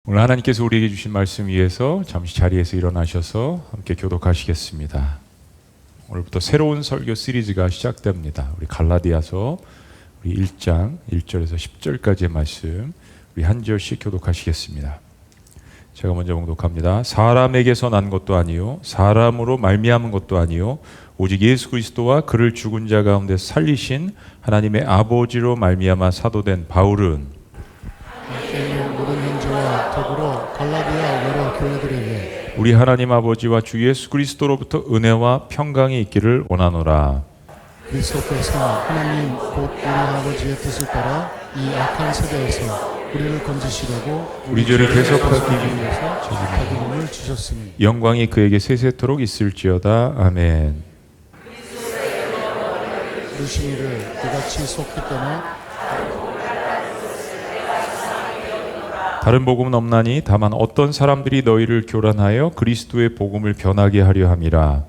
오늘 하나님께서 우리에게 주신 말씀 위에서 잠시 자리에서 일어나셔서 함께 교독하시겠습니다. 오늘부터 새로운 설교 시리즈가 시작됩니다. 우리 갈라디아서 우리 1장 1절에서 10절까지의 말씀 우리 한 절씩 교독하시겠습니다. 제가 먼저 봉독합니다. 사람에게서 난 것도 아니요 사람으로 말미암은 것도 아니요 오직 예수 그리스도와 그를 죽은 자 가운데 살리신 하나님의 아버지로 말미암아 사도된 바울은 모든 형제와 더불어 갈라디아 여러 교회들에게 우리 하나님 아버지와 주 예수 그리스도로부터 은혜와 평강이 있기를 원하노라. 그리스도께서 하나님 곧 우리 아버지의 뜻을 따라 이 악한 세대에서 우리를 건지시려고 우리 죄를 계속하기 위해서 자기 몸을 주셨으니 영광이 그에게 세세토록 있을지어다. 아멘. 부르신 이를 그같이 속기 때문에 다른 복음은 없나니 다만 어떤 사람들이 너희를 교란하여 그리스도의 복음을 변하게 하려 함이라.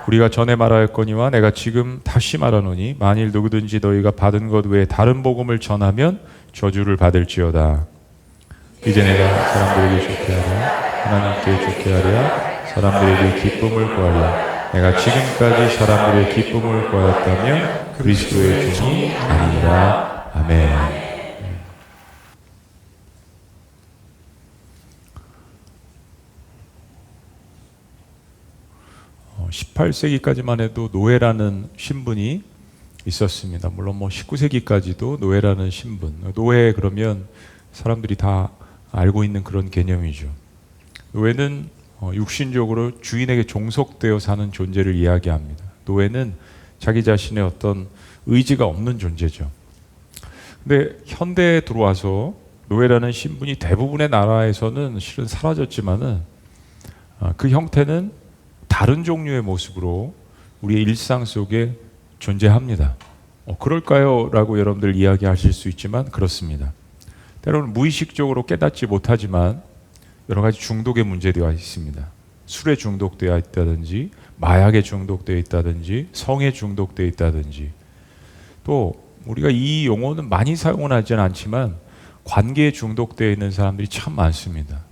우리가 전에 말하였거니와 내가 지금 다시 말하노니 만일 누구든지 너희가 받은 것 외에 다른 복음을 전하면 저주를 받을지어다. 이제 내가 사람들에게 좋게 하랴 하나님께 좋게 하랴 사람들에게 기쁨을 구하랴. 내가 지금까지 사람들의 기쁨을 구하였다면 그리스도의 종이 아니라. 아멘. 18세기까지만 해도 노예라는 신분이 있었습니다. 물론 19세기까지도 노예라는 신분. 노예 그러면 사람들이 다 알고 있는 그런 개념이죠. 노예는 육신적으로 주인에게 종속되어 사는 존재를 이야기합니다. 노예는 자기 자신의 어떤 의지가 없는 존재죠. 근데 현대에 들어와서 노예라는 신분이 대부분의 나라에서는 실은 사라졌지만은 그 형태는 다른 종류의 모습으로 우리의 일상 속에 존재합니다. 그럴까요? 라고 여러분들 이야기하실 수 있지만 그렇습니다. 때로는 무의식적으로 깨닫지 못하지만 여러 가지 중독에 문제되어 있습니다. 술에 중독되어 있다든지 마약에 중독되어 있다든지 성에 중독되어 있다든지 또 우리가 이 용어는 많이 사용은 하지는 않지만 관계에 중독되어 있는 사람들이 참 많습니다.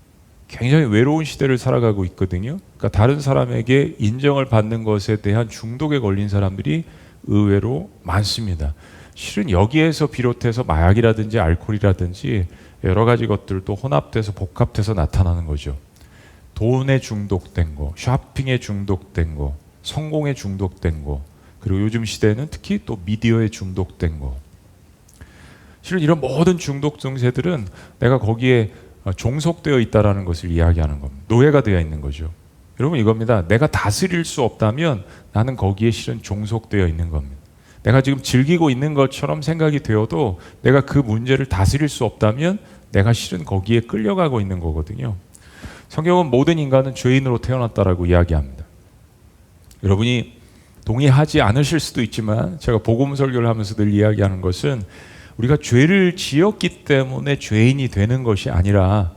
굉장히 외로운 시대를 살아가고 있거든요. 그러니까 다른 사람에게 인정을 받는 것에 대한 중독에 걸린 사람들이 의외로 많습니다. 실은 여기에서 비롯해서 마약이라든지 알코올이라든지 여러 가지 것들도 혼합돼서 복합돼서 나타나는 거죠. 돈에 중독된 거, 쇼핑에 중독된 거, 성공에 중독된 거, 그리고 요즘 시대에는 특히 또 미디어에 중독된 거. 실은 이런 모든 중독 증세들은 내가 거기에 종속되어 있다는 것을 이야기하는 겁니다. 노예가 되어 있는 거죠. 여러분 이겁니다. 내가 다스릴 수 없다면 나는 거기에 실은 종속되어 있는 겁니다. 내가 지금 즐기고 있는 것처럼 생각이 되어도 내가 그 문제를 다스릴 수 없다면 내가 실은 거기에 끌려가고 있는 거거든요. 성경은 모든 인간은 죄인으로 태어났다라고 이야기합니다. 여러분이 동의하지 않으실 수도 있지만 제가 복음 설교를 하면서 늘 이야기하는 것은 우리가 죄를 지었기 때문에 죄인이 되는 것이 아니라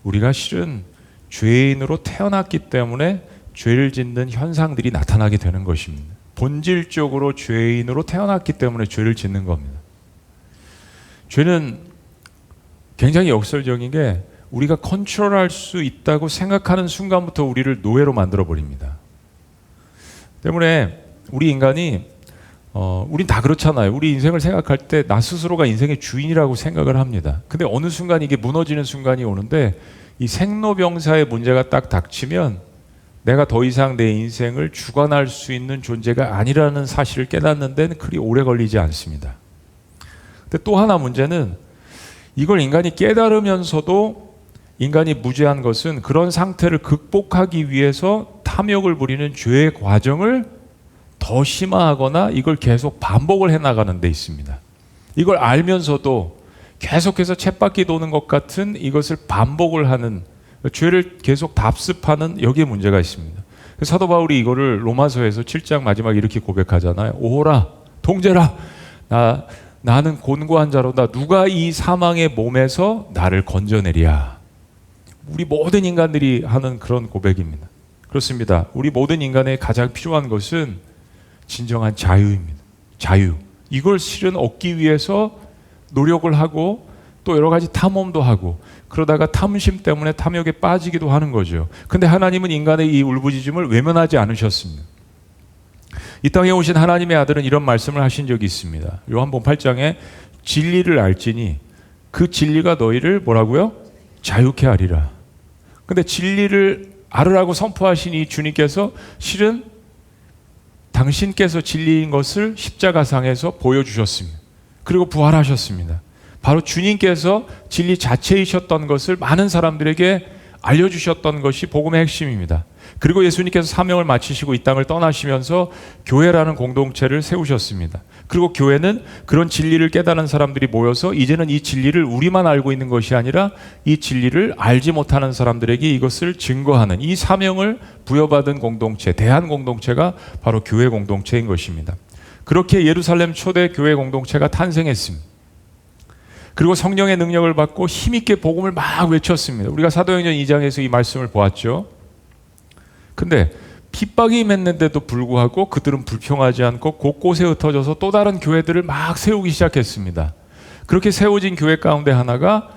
우리가 실은 죄인으로 태어났기 때문에 죄를 짓는 현상들이 나타나게 되는 것입니다. 본질적으로 죄인으로 태어났기 때문에 죄를 짓는 겁니다. 죄는 굉장히 역설적인 게 우리가 컨트롤할 수 있다고 생각하는 순간부터 우리를 노예로 만들어 버립니다. 때문에 우리 인간이 우린 다 그렇잖아요. 우리 인생을 생각할 때 나 스스로가 인생의 주인이라고 생각을 합니다. 근데 어느 순간 이게 무너지는 순간이 오는데 이 생로병사의 문제가 딱 닥치면 내가 더 이상 내 인생을 주관할 수 있는 존재가 아니라는 사실을 깨닫는 데는 그리 오래 걸리지 않습니다. 근데 또 하나 문제는 이걸 인간이 깨달으면서도 인간이 무죄한 것은 그런 상태를 극복하기 위해서 탐욕을 부리는 죄의 과정을 더 심화하거나 이걸 계속 반복을 해나가는 데 있습니다. 이걸 알면서도 계속해서 쳇바퀴 도는 것 같은 이것을 반복을 하는 죄를 계속 답습하는 여기에 문제가 있습니다. 사도 바울이 이거를 로마서에서 7장 마지막에 이렇게 고백하잖아요. 오호라 통제라 나는 곤고한 자로다. 누가 이 사망의 몸에서 나를 건져내랴. 우리 모든 인간들이 하는 그런 고백입니다. 그렇습니다. 우리 모든 인간에 가장 필요한 것은 진정한 자유입니다. 자유. 이걸 실은 얻기 위해서 노력을 하고 또 여러 가지 탐험도 하고 그러다가 탐심 때문에 탐욕에 빠지기도 하는 거죠. 근데 하나님은 인간의 이 울부짖음을 외면하지 않으셨습니다. 이 땅에 오신 하나님의 아들은 이런 말씀을 하신 적이 있습니다. 요한복음 8장에 진리를 알지니 그 진리가 너희를 뭐라고요? 자유케 하리라. 근데 진리를 알으라고 선포하신 이 주님께서 실은 당신께서 진리인 것을 십자가상에서 보여주셨습니다. 그리고 부활하셨습니다. 바로 주님께서 진리 자체이셨던 것을 많은 사람들에게 알려주셨던 것이 복음의 핵심입니다. 그리고 예수님께서 사명을 마치시고 이 땅을 떠나시면서 교회라는 공동체를 세우셨습니다. 그리고 교회는 그런 진리를 깨달은 사람들이 모여서 이제는 이 진리를 우리만 알고 있는 것이 아니라 이 진리를 알지 못하는 사람들에게 이것을 증거하는 이 사명을 부여받은 공동체, 대한 공동체가 바로 교회 공동체인 것입니다. 그렇게 예루살렘 초대 교회 공동체가 탄생했습니다. 그리고 성령의 능력을 받고 힘있게 복음을 막 외쳤습니다. 우리가 사도행전 2장에서 이 말씀을 보았죠. 근데 핍박이 임했는데도 불구하고 그들은 불평하지 않고 곳곳에 흩어져서 또 다른 교회들을 막 세우기 시작했습니다. 그렇게 세워진 교회 가운데 하나가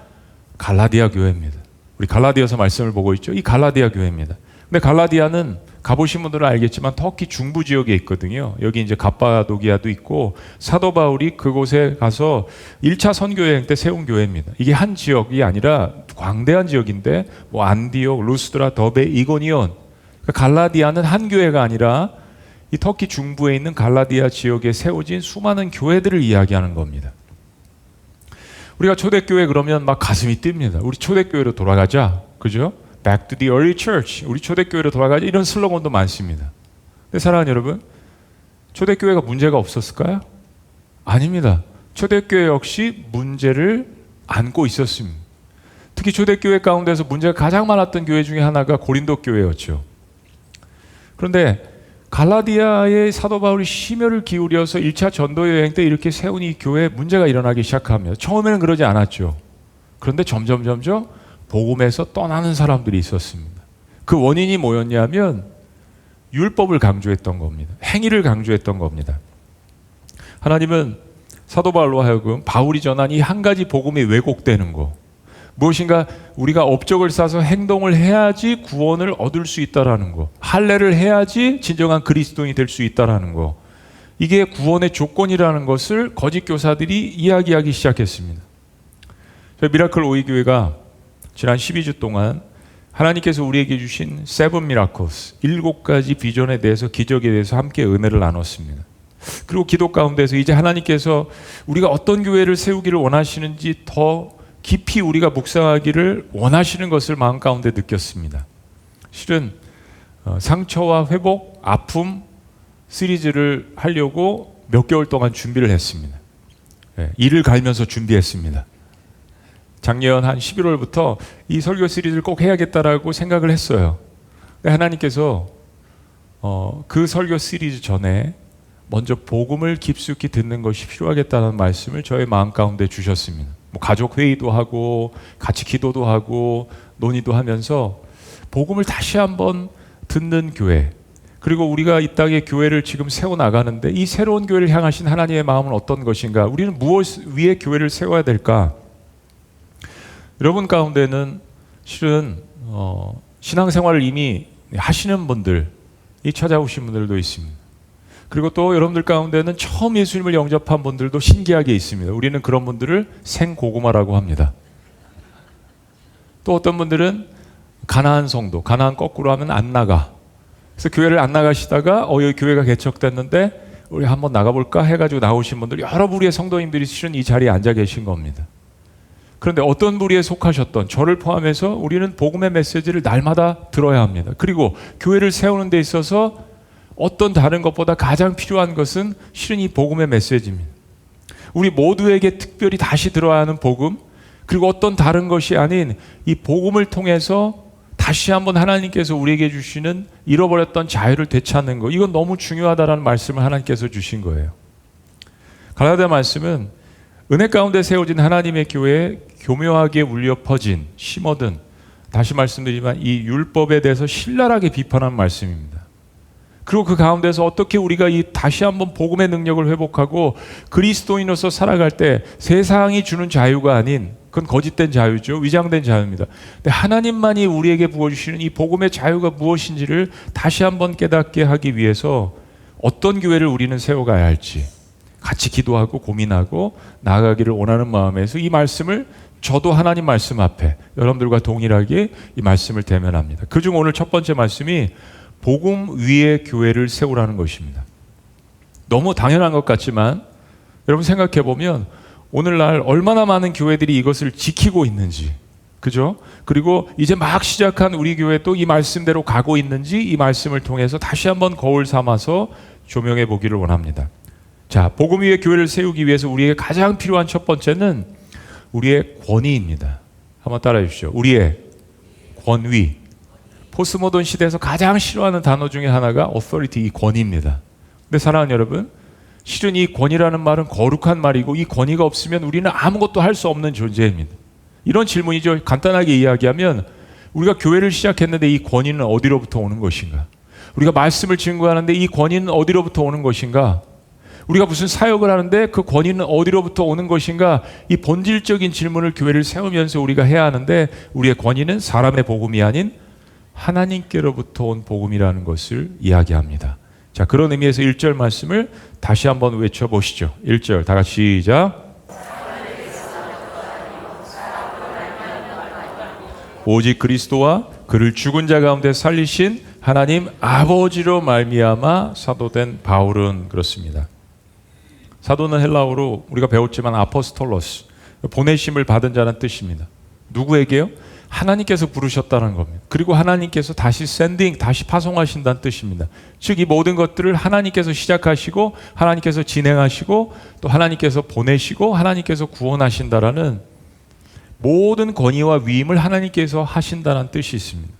갈라디아 교회입니다. 우리 갈라디아서 말씀을 보고 있죠. 이 갈라디아 교회입니다. 근데 갈라디아는 가보신 분들은 알겠지만 터키 중부 지역에 있거든요. 여기 이제 갑바도기아도 있고 사도 바울이 그곳에 가서 1차 선교 여행 때 세운 교회입니다. 이게 한 지역이 아니라 광대한 지역인데 뭐 안디옥, 루스드라, 더베, 이고니온. 그러니까 갈라디아는 한 교회가 아니라 이 터키 중부에 있는 갈라디아 지역에 세워진 수많은 교회들을 이야기하는 겁니다. 우리가 초대교회 그러면 막 가슴이 뜁니다. 우리 초대교회로 돌아가자. 그죠? Back to the early church. 우리 초대교회로 돌아가자. 이런 슬로건도 많습니다. 근데 사랑하는 여러분, 초대교회가 문제가 없었을까요? 아닙니다. 초대교회 역시 문제를 안고 있었습니다. 특히 초대교회 가운데서 문제가 가장 많았던 교회 중에 하나가 고린도 교회였죠. 그런데 갈라디아의 사도 바울이 심혈을 기울여서 1차 전도 여행 때 이렇게 세운 이 교회에 문제가 일어나기 시작하며 처음에는 그러지 않았죠. 그런데 점점 복음에서 떠나는 사람들이 있었습니다. 그 원인이 뭐였냐면 율법을 강조했던 겁니다. 행위를 강조했던 겁니다. 하나님은 사도 바울로 하여금 바울이 전한 이 한 가지 복음이 왜곡되는 거, 무엇인가 우리가 업적을 쌓아서 행동을 해야지 구원을 얻을 수 있다라는 거, 할례를 해야지 진정한 그리스도인이 될 수 있다라는 거, 이게 구원의 조건이라는 것을 거짓 교사들이 이야기하기 시작했습니다. 저희 미라클 오이교회가 지난 12주 동안 하나님께서 우리에게 주신 세븐 미라클스, 7가지 비전에 대해서, 기적에 대해서 함께 은혜를 나눴습니다. 그리고 기도 가운데서 이제 하나님께서 우리가 어떤 교회를 세우기를 원하시는지 더 깊이 우리가 묵상하기를 원하시는 것을 마음 가운데 느꼈습니다. 실은 상처와 회복, 아픔 시리즈를 하려고 몇 개월 동안 준비를 했습니다. 이를 갈면서 준비했습니다. 작년 한 11월부터 이 설교 시리즈를 꼭 해야겠다라고 생각을 했어요. 근데 하나님께서 그 설교 시리즈 전에 먼저 복음을 깊숙이 듣는 것이 필요하겠다는 말씀을 저의 마음 가운데 주셨습니다. 뭐 가족 회의도 하고 같이 기도도 하고 논의도 하면서 복음을 다시 한번 듣는 교회, 그리고 우리가 이 땅에 교회를 지금 세워나가는데 이 새로운 교회를 향하신 하나님의 마음은 어떤 것인가, 우리는 무엇 위에 교회를 세워야 될까. 여러분 가운데는 실은 신앙생활을 이미 하시는 분들이 찾아오신 분들도 있습니다. 그리고 또 여러분들 가운데는 처음 예수님을 영접한 분들도 신기하게 있습니다. 우리는 그런 분들을 생고구마라고 합니다. 또 어떤 분들은 가나안 성도, 가나안 거꾸로 하면 안 나가. 그래서 교회를 안 나가시다가 여기 교회가 개척됐는데 우리 한번 나가볼까 해가지고 나오신 분들, 여러 부류의 성도님들이 실은 이 자리에 앉아 계신 겁니다. 그런데 어떤 부류에 속하셨던 저를 포함해서 우리는 복음의 메시지를 날마다 들어야 합니다. 그리고 교회를 세우는 데 있어서 어떤 다른 것보다 가장 필요한 것은 실은 이 복음의 메시지입니다. 우리 모두에게 특별히 다시 들어야 하는 복음, 그리고 어떤 다른 것이 아닌 이 복음을 통해서 다시 한번 하나님께서 우리에게 주시는 잃어버렸던 자유를 되찾는 것, 이건 너무 중요하다라는 말씀을 하나님께서 주신 거예요. 갈라디아 말씀은 은혜 가운데 세워진 하나님의 교회에 교묘하게 울려 퍼진, 심어든 다시 말씀드리지만 이 율법에 대해서 신랄하게 비판한 말씀입니다. 그리고 그 가운데서 어떻게 우리가 이 다시 한번 복음의 능력을 회복하고 그리스도인으로서 살아갈 때 세상이 주는 자유가 아닌, 그건 거짓된 자유죠. 위장된 자유입니다. 근데 하나님만이 우리에게 부어주시는 이 복음의 자유가 무엇인지를 다시 한번 깨닫게 하기 위해서 어떤 교회를 우리는 세워가야 할지 같이 기도하고 고민하고 나아가기를 원하는 마음에서 이 말씀을 저도 하나님 말씀 앞에 여러분들과 동일하게 이 말씀을 대면합니다. 그중 오늘 첫 번째 말씀이 복음 위에 교회를 세우라는 것입니다. 너무 당연한 것 같지만 여러분 생각해 보면 오늘날 얼마나 많은 교회들이 이것을 지키고 있는지, 그죠? 그리고 이제 막 시작한 우리 교회도 이 말씀대로 가고 있는지 이 말씀을 통해서 다시 한번 거울 삼아서 조명해 보기를 원합니다. 자, 복음 위에 교회를 세우기 위해서 우리에게 가장 필요한 첫 번째는 우리의 권위입니다. 한번 따라해 주십시오. 우리의 권위. 포스모던 시대에서 가장 싫어하는 단어 중에 하나가 authority, 이 권위입니다. 근데 사랑하는 여러분, 실은 이 권위라는 말은 거룩한 말이고 이 권위가 없으면 우리는 아무것도 할 수 없는 존재입니다. 이런 질문이죠. 간단하게 이야기하면 우리가 교회를 시작했는데 이 권위는 어디로부터 오는 것인가? 우리가 말씀을 증거하는데 이 권위는 어디로부터 오는 것인가? 우리가 무슨 사역을 하는데 그 권위는 어디로부터 오는 것인가? 이 본질적인 질문을 교회를 세우면서 우리가 해야 하는데 우리의 권위는 사람의 복음이 아닌 하나님께로부터 온 복음이라는 것을 이야기합니다. 자, 그런 의미에서 1절 말씀을 다시 한번 외쳐보시죠. 1절 다 같이 시작. 오직 그리스도와 그를 죽은 자 가운데 살리신 하나님 아버지로 말미암아 사도된 바울은 그렇습니다. 사도는 헬라어로 우리가 배웠지만 아포스톨로스, 보내심을 받은 자는 뜻입니다. 누구에게요? 하나님께서 부르셨다는 겁니다. 그리고 하나님께서 다시 샌딩, 다시 파송하신다는 뜻입니다. 즉 이 모든 것들을 하나님께서 시작하시고 하나님께서 진행하시고 또 하나님께서 보내시고 하나님께서 구원하신다라는 모든 권위와 위임을 하나님께서 하신다는 뜻이 있습니다.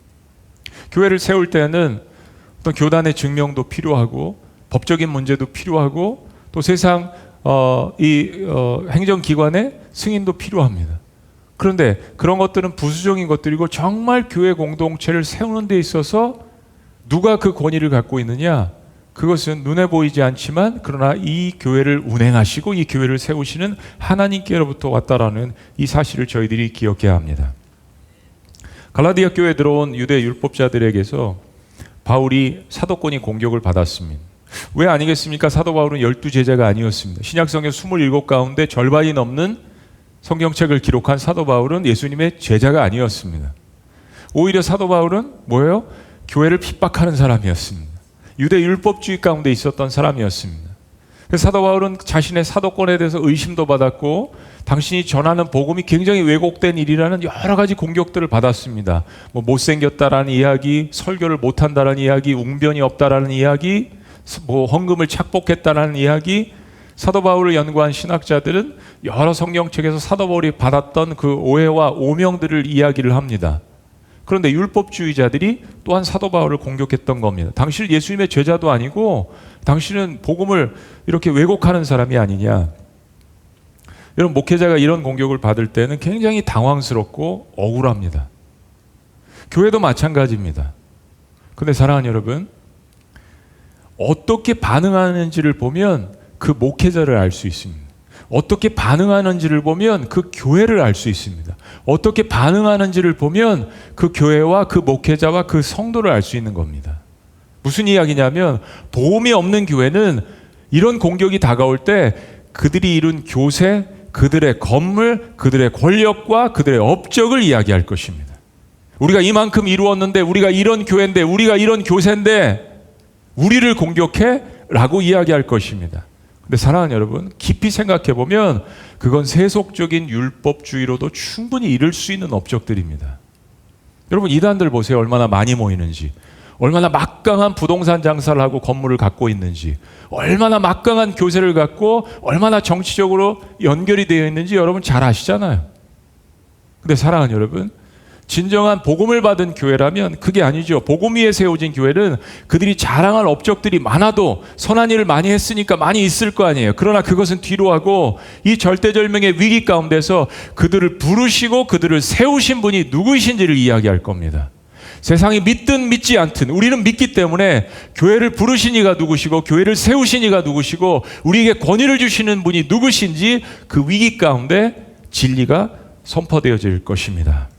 교회를 세울 때는 어떤 교단의 증명도 필요하고 법적인 문제도 필요하고 또 세상 행정기관의 승인도 필요합니다. 그런데 그런 것들은 부수적인 것들이고 정말 교회 공동체를 세우는 데 있어서 누가 그 권위를 갖고 있느냐? 그것은 눈에 보이지 않지만 그러나 이 교회를 운행하시고 이 교회를 세우시는 하나님께로부터 왔다라는 이 사실을 저희들이 기억해야 합니다. 갈라디아 교회에 들어온 유대 율법자들에게서 바울이 사도권이 공격을 받았습니다. 왜 아니겠습니까? 사도 바울은 12제자가 아니었습니다. 신약성경 27 가운데 절반이 넘는 성경책을 기록한 사도 바울은 예수님의 제자가 아니었습니다. 오히려 사도 바울은 뭐예요? 교회를 핍박하는 사람이었습니다. 유대 율법주의 가운데 있었던 사람이었습니다. 그래서 사도 바울은 자신의 사도권에 대해서 의심도 받았고 당신이 전하는 복음이 굉장히 왜곡된 일이라는 여러 가지 공격들을 받았습니다. 뭐 못생겼다라는 이야기, 설교를 못한다라는 이야기, 웅변이 없다라는 이야기, 뭐 헌금을 착복했다라는 이야기. 사도 바울을 연구한 신학자들은 여러 성경책에서 사도 바울이 받았던 그 오해와 오명들을 이야기를 합니다. 그런데 율법주의자들이 또한 사도 바울을 공격했던 겁니다. 당신은 예수님의 제자도 아니고 당신은 복음을 이렇게 왜곡하는 사람이 아니냐. 여러분, 목회자가 이런 공격을 받을 때는 굉장히 당황스럽고 억울합니다. 교회도 마찬가지입니다. 그런데 사랑하는 여러분, 어떻게 반응하는지를 보면 그 목회자를 알 수 있습니다. 어떻게 반응하는지를 보면 그 교회를 알 수 있습니다. 어떻게 반응하는지를 보면 그 교회와 그 목회자와 그 성도를 알 수 있는 겁니다. 무슨 이야기냐면 복음이 없는 교회는 이런 공격이 다가올 때 그들이 이룬 교세, 그들의 건물, 그들의 권력과 그들의 업적을 이야기할 것입니다. 우리가 이만큼 이루었는데, 우리가 이런 교회인데, 우리가 이런 교세인데 우리를 공격해? 라고 이야기할 것입니다. 근데 사랑하는 여러분, 깊이 생각해 보면 그건 세속적인 율법주의로도 충분히 이룰 수 있는 업적들입니다. 여러분, 이단들 보세요. 얼마나 많이 모이는지, 얼마나 막강한 부동산 장사를 하고 건물을 갖고 있는지, 얼마나 막강한 교세를 갖고 얼마나 정치적으로 연결이 되어 있는지 여러분 잘 아시잖아요. 근데 사랑하는 여러분, 진정한 복음을 받은 교회라면 그게 아니죠. 복음 위에 세워진 교회는 그들이 자랑할 업적들이 많아도 선한 일을 많이 했으니까 많이 있을 거 아니에요. 그러나 그것은 뒤로 하고 이 절대절명의 위기 가운데서 그들을 부르시고 그들을 세우신 분이 누구이신지를 이야기할 겁니다. 세상이 믿든 믿지 않든 우리는 믿기 때문에 교회를 부르신 이가 누구시고 교회를 세우신 이가 누구시고 우리에게 권위를 주시는 분이 누구신지 그 위기 가운데 진리가 선포되어질 것입니다.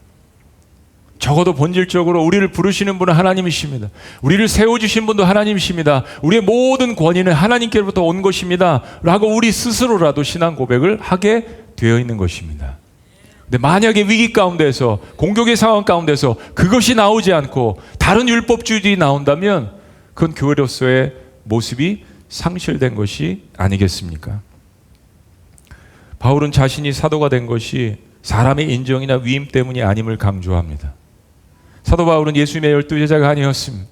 적어도 본질적으로 우리를 부르시는 분은 하나님이십니다. 우리를 세워주신 분도 하나님이십니다. 우리의 모든 권위는 하나님께로부터 온 것입니다 라고 우리 스스로라도 신앙 고백을 하게 되어 있는 것입니다. 근데 만약에 위기 가운데서 공격의 상황 가운데서 그것이 나오지 않고 다른 율법주의들이 나온다면 그건 교회로서의 모습이 상실된 것이 아니겠습니까? 바울은 자신이 사도가 된 것이 사람의 인정이나 위임 때문이 아님을 강조합니다. 사도 바울은 예수님의 12제자가 아니었습니다.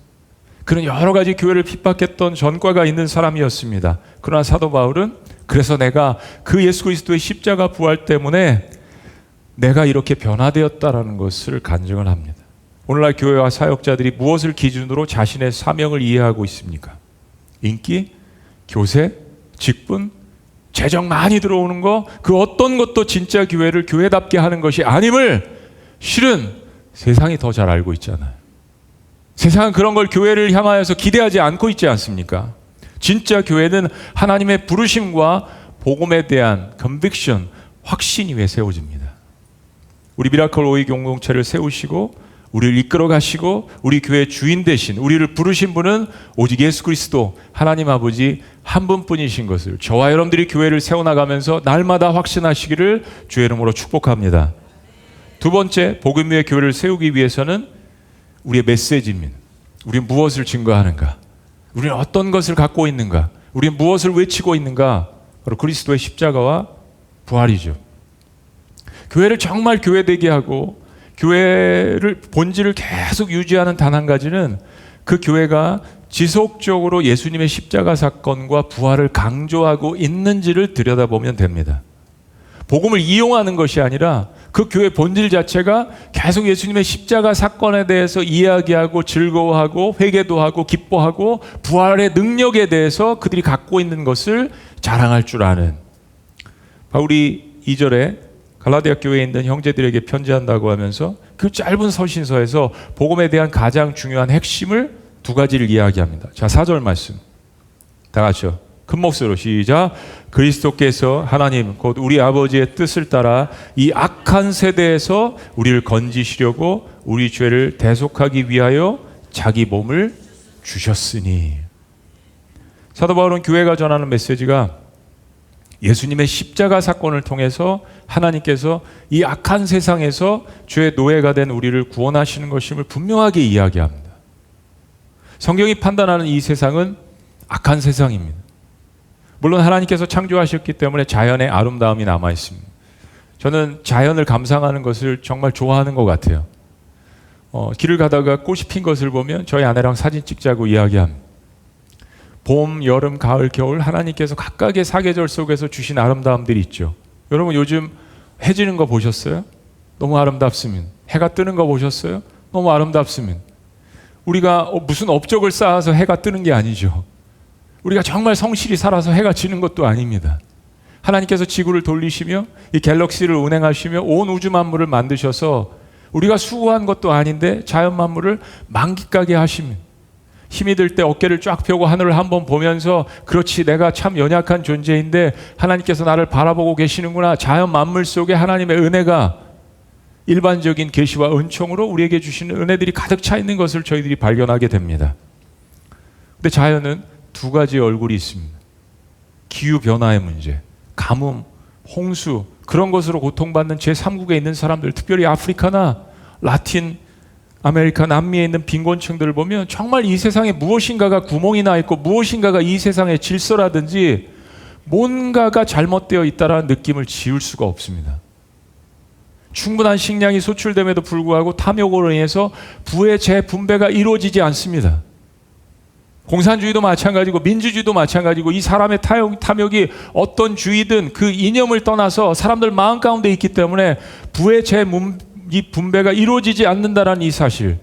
그는 여러 가지 교회를 핍박했던 전과가 있는 사람이었습니다. 그러나 사도 바울은 그래서 내가 그 예수 그리스도의 십자가 부활 때문에 내가 이렇게 변화되었다라는 것을 간증을 합니다. 오늘날 교회와 사역자들이 무엇을 기준으로 자신의 사명을 이해하고 있습니까? 인기, 교세, 직분, 재정 많이 들어오는 거, 그 어떤 것도 진짜 교회를 교회답게 하는 것이 아님을 실은 세상이 더 잘 알고 있잖아요. 세상은 그런 걸 교회를 향하여서 기대하지 않고 있지 않습니까? 진짜 교회는 하나님의 부르심과 복음에 대한 컨빅션, 확신 위에 세워집니다. 우리 미라클 오이 공동체를 세우시고 우리를 이끌어 가시고 우리 교회의 주인 되신 우리를 부르신 분은 오직 예수 그리스도 하나님 아버지 한 분뿐이신 것을 저와 여러분들이 교회를 세워나가면서 날마다 확신하시기를 주의 이름으로 축복합니다. 두 번째, 복음 위의 교회를 세우기 위해서는 우리의 메시지입니다. 우리는 무엇을 증거하는가? 우리는 어떤 것을 갖고 있는가? 우리는 무엇을 외치고 있는가? 바로 그리스도의 십자가와 부활이죠. 교회를 정말 교회되게 하고 교회를 본질을 계속 유지하는 단 한 가지는 그 교회가 지속적으로 예수님의 십자가 사건과 부활을 강조하고 있는지를 들여다보면 됩니다. 복음을 이용하는 것이 아니라 그 교회 본질 자체가 계속 예수님의 십자가 사건에 대해서 이야기하고 즐거워하고 회개도 하고 기뻐하고 부활의 능력에 대해서 그들이 갖고 있는 것을 자랑할 줄 아는, 바울이 2절에 갈라디아 교회에 있는 형제들에게 편지한다고 하면서 그 짧은 서신서에서 복음에 대한 가장 중요한 핵심을 두 가지를 이야기합니다. 자, 4절 말씀 다 같이요. 큰 목소리로 시작. 그리스도께서 하나님 곧 우리 아버지의 뜻을 따라 이 악한 세대에서 우리를 건지시려고 우리 죄를 대속하기 위하여 자기 몸을 주셨으니. 사도 바울은 교회가 전하는 메시지가 예수님의 십자가 사건을 통해서 하나님께서 이 악한 세상에서 죄의 노예가 된 우리를 구원하시는 것임을 분명하게 이야기합니다. 성경이 판단하는 이 세상은 악한 세상입니다. 물론 하나님께서 창조하셨기 때문에 자연의 아름다움이 남아 있습니다. 저는 자연을 감상하는 것을 정말 좋아하는 것 같아요. 길을 가다가 꽃이 핀 것을 보면 저희 아내랑 사진 찍자고 이야기합니다. 봄, 여름, 가을, 겨울 하나님께서 각각의 사계절 속에서 주신 아름다움들이 있죠. 여러분 요즘 해 지는 거 보셨어요? 너무 아름답습니다. 해가 뜨는 거 보셨어요? 너무 아름답습니다. 우리가 무슨 업적을 쌓아서 해가 뜨는 게 아니죠. 우리가 정말 성실히 살아서 해가 지는 것도 아닙니다. 하나님께서 지구를 돌리시며 이 갤럭시를 운행하시며 온 우주 만물을 만드셔서 우리가 수고한 것도 아닌데 자연 만물을 만끽하게 하십니다. 힘이 들 때 어깨를 쫙 펴고 하늘을 한번 보면서 그렇지 내가 참 연약한 존재인데 하나님께서 나를 바라보고 계시는구나. 자연 만물 속에 하나님의 은혜가 일반적인 계시와 은총으로 우리에게 주시는 은혜들이 가득 차 있는 것을 저희들이 발견하게 됩니다. 근데 자연은 두 가지 얼굴이 있습니다. 기후변화의 문제, 가뭄, 홍수 그런 것으로 고통받는 제3국에 있는 사람들, 특별히 아프리카나 라틴 아메리카 남미에 있는 빈곤층들을 보면 정말 이 세상에 무엇인가가 구멍이 나 있고 무엇인가가 이 세상의 질서라든지 뭔가가 잘못되어 있다는 느낌을 지울 수가 없습니다. 충분한 식량이 소출됨에도 불구하고 탐욕으로 인해서 부의 재분배가 이루어지지 않습니다. 공산주의도 마찬가지고 민주주의도 마찬가지고 이 사람의 탐욕이 어떤 주의든 그 이념을 떠나서 사람들 마음 가운데 있기 때문에 부의 이 분배가 이루어지지 않는다라는 이 사실,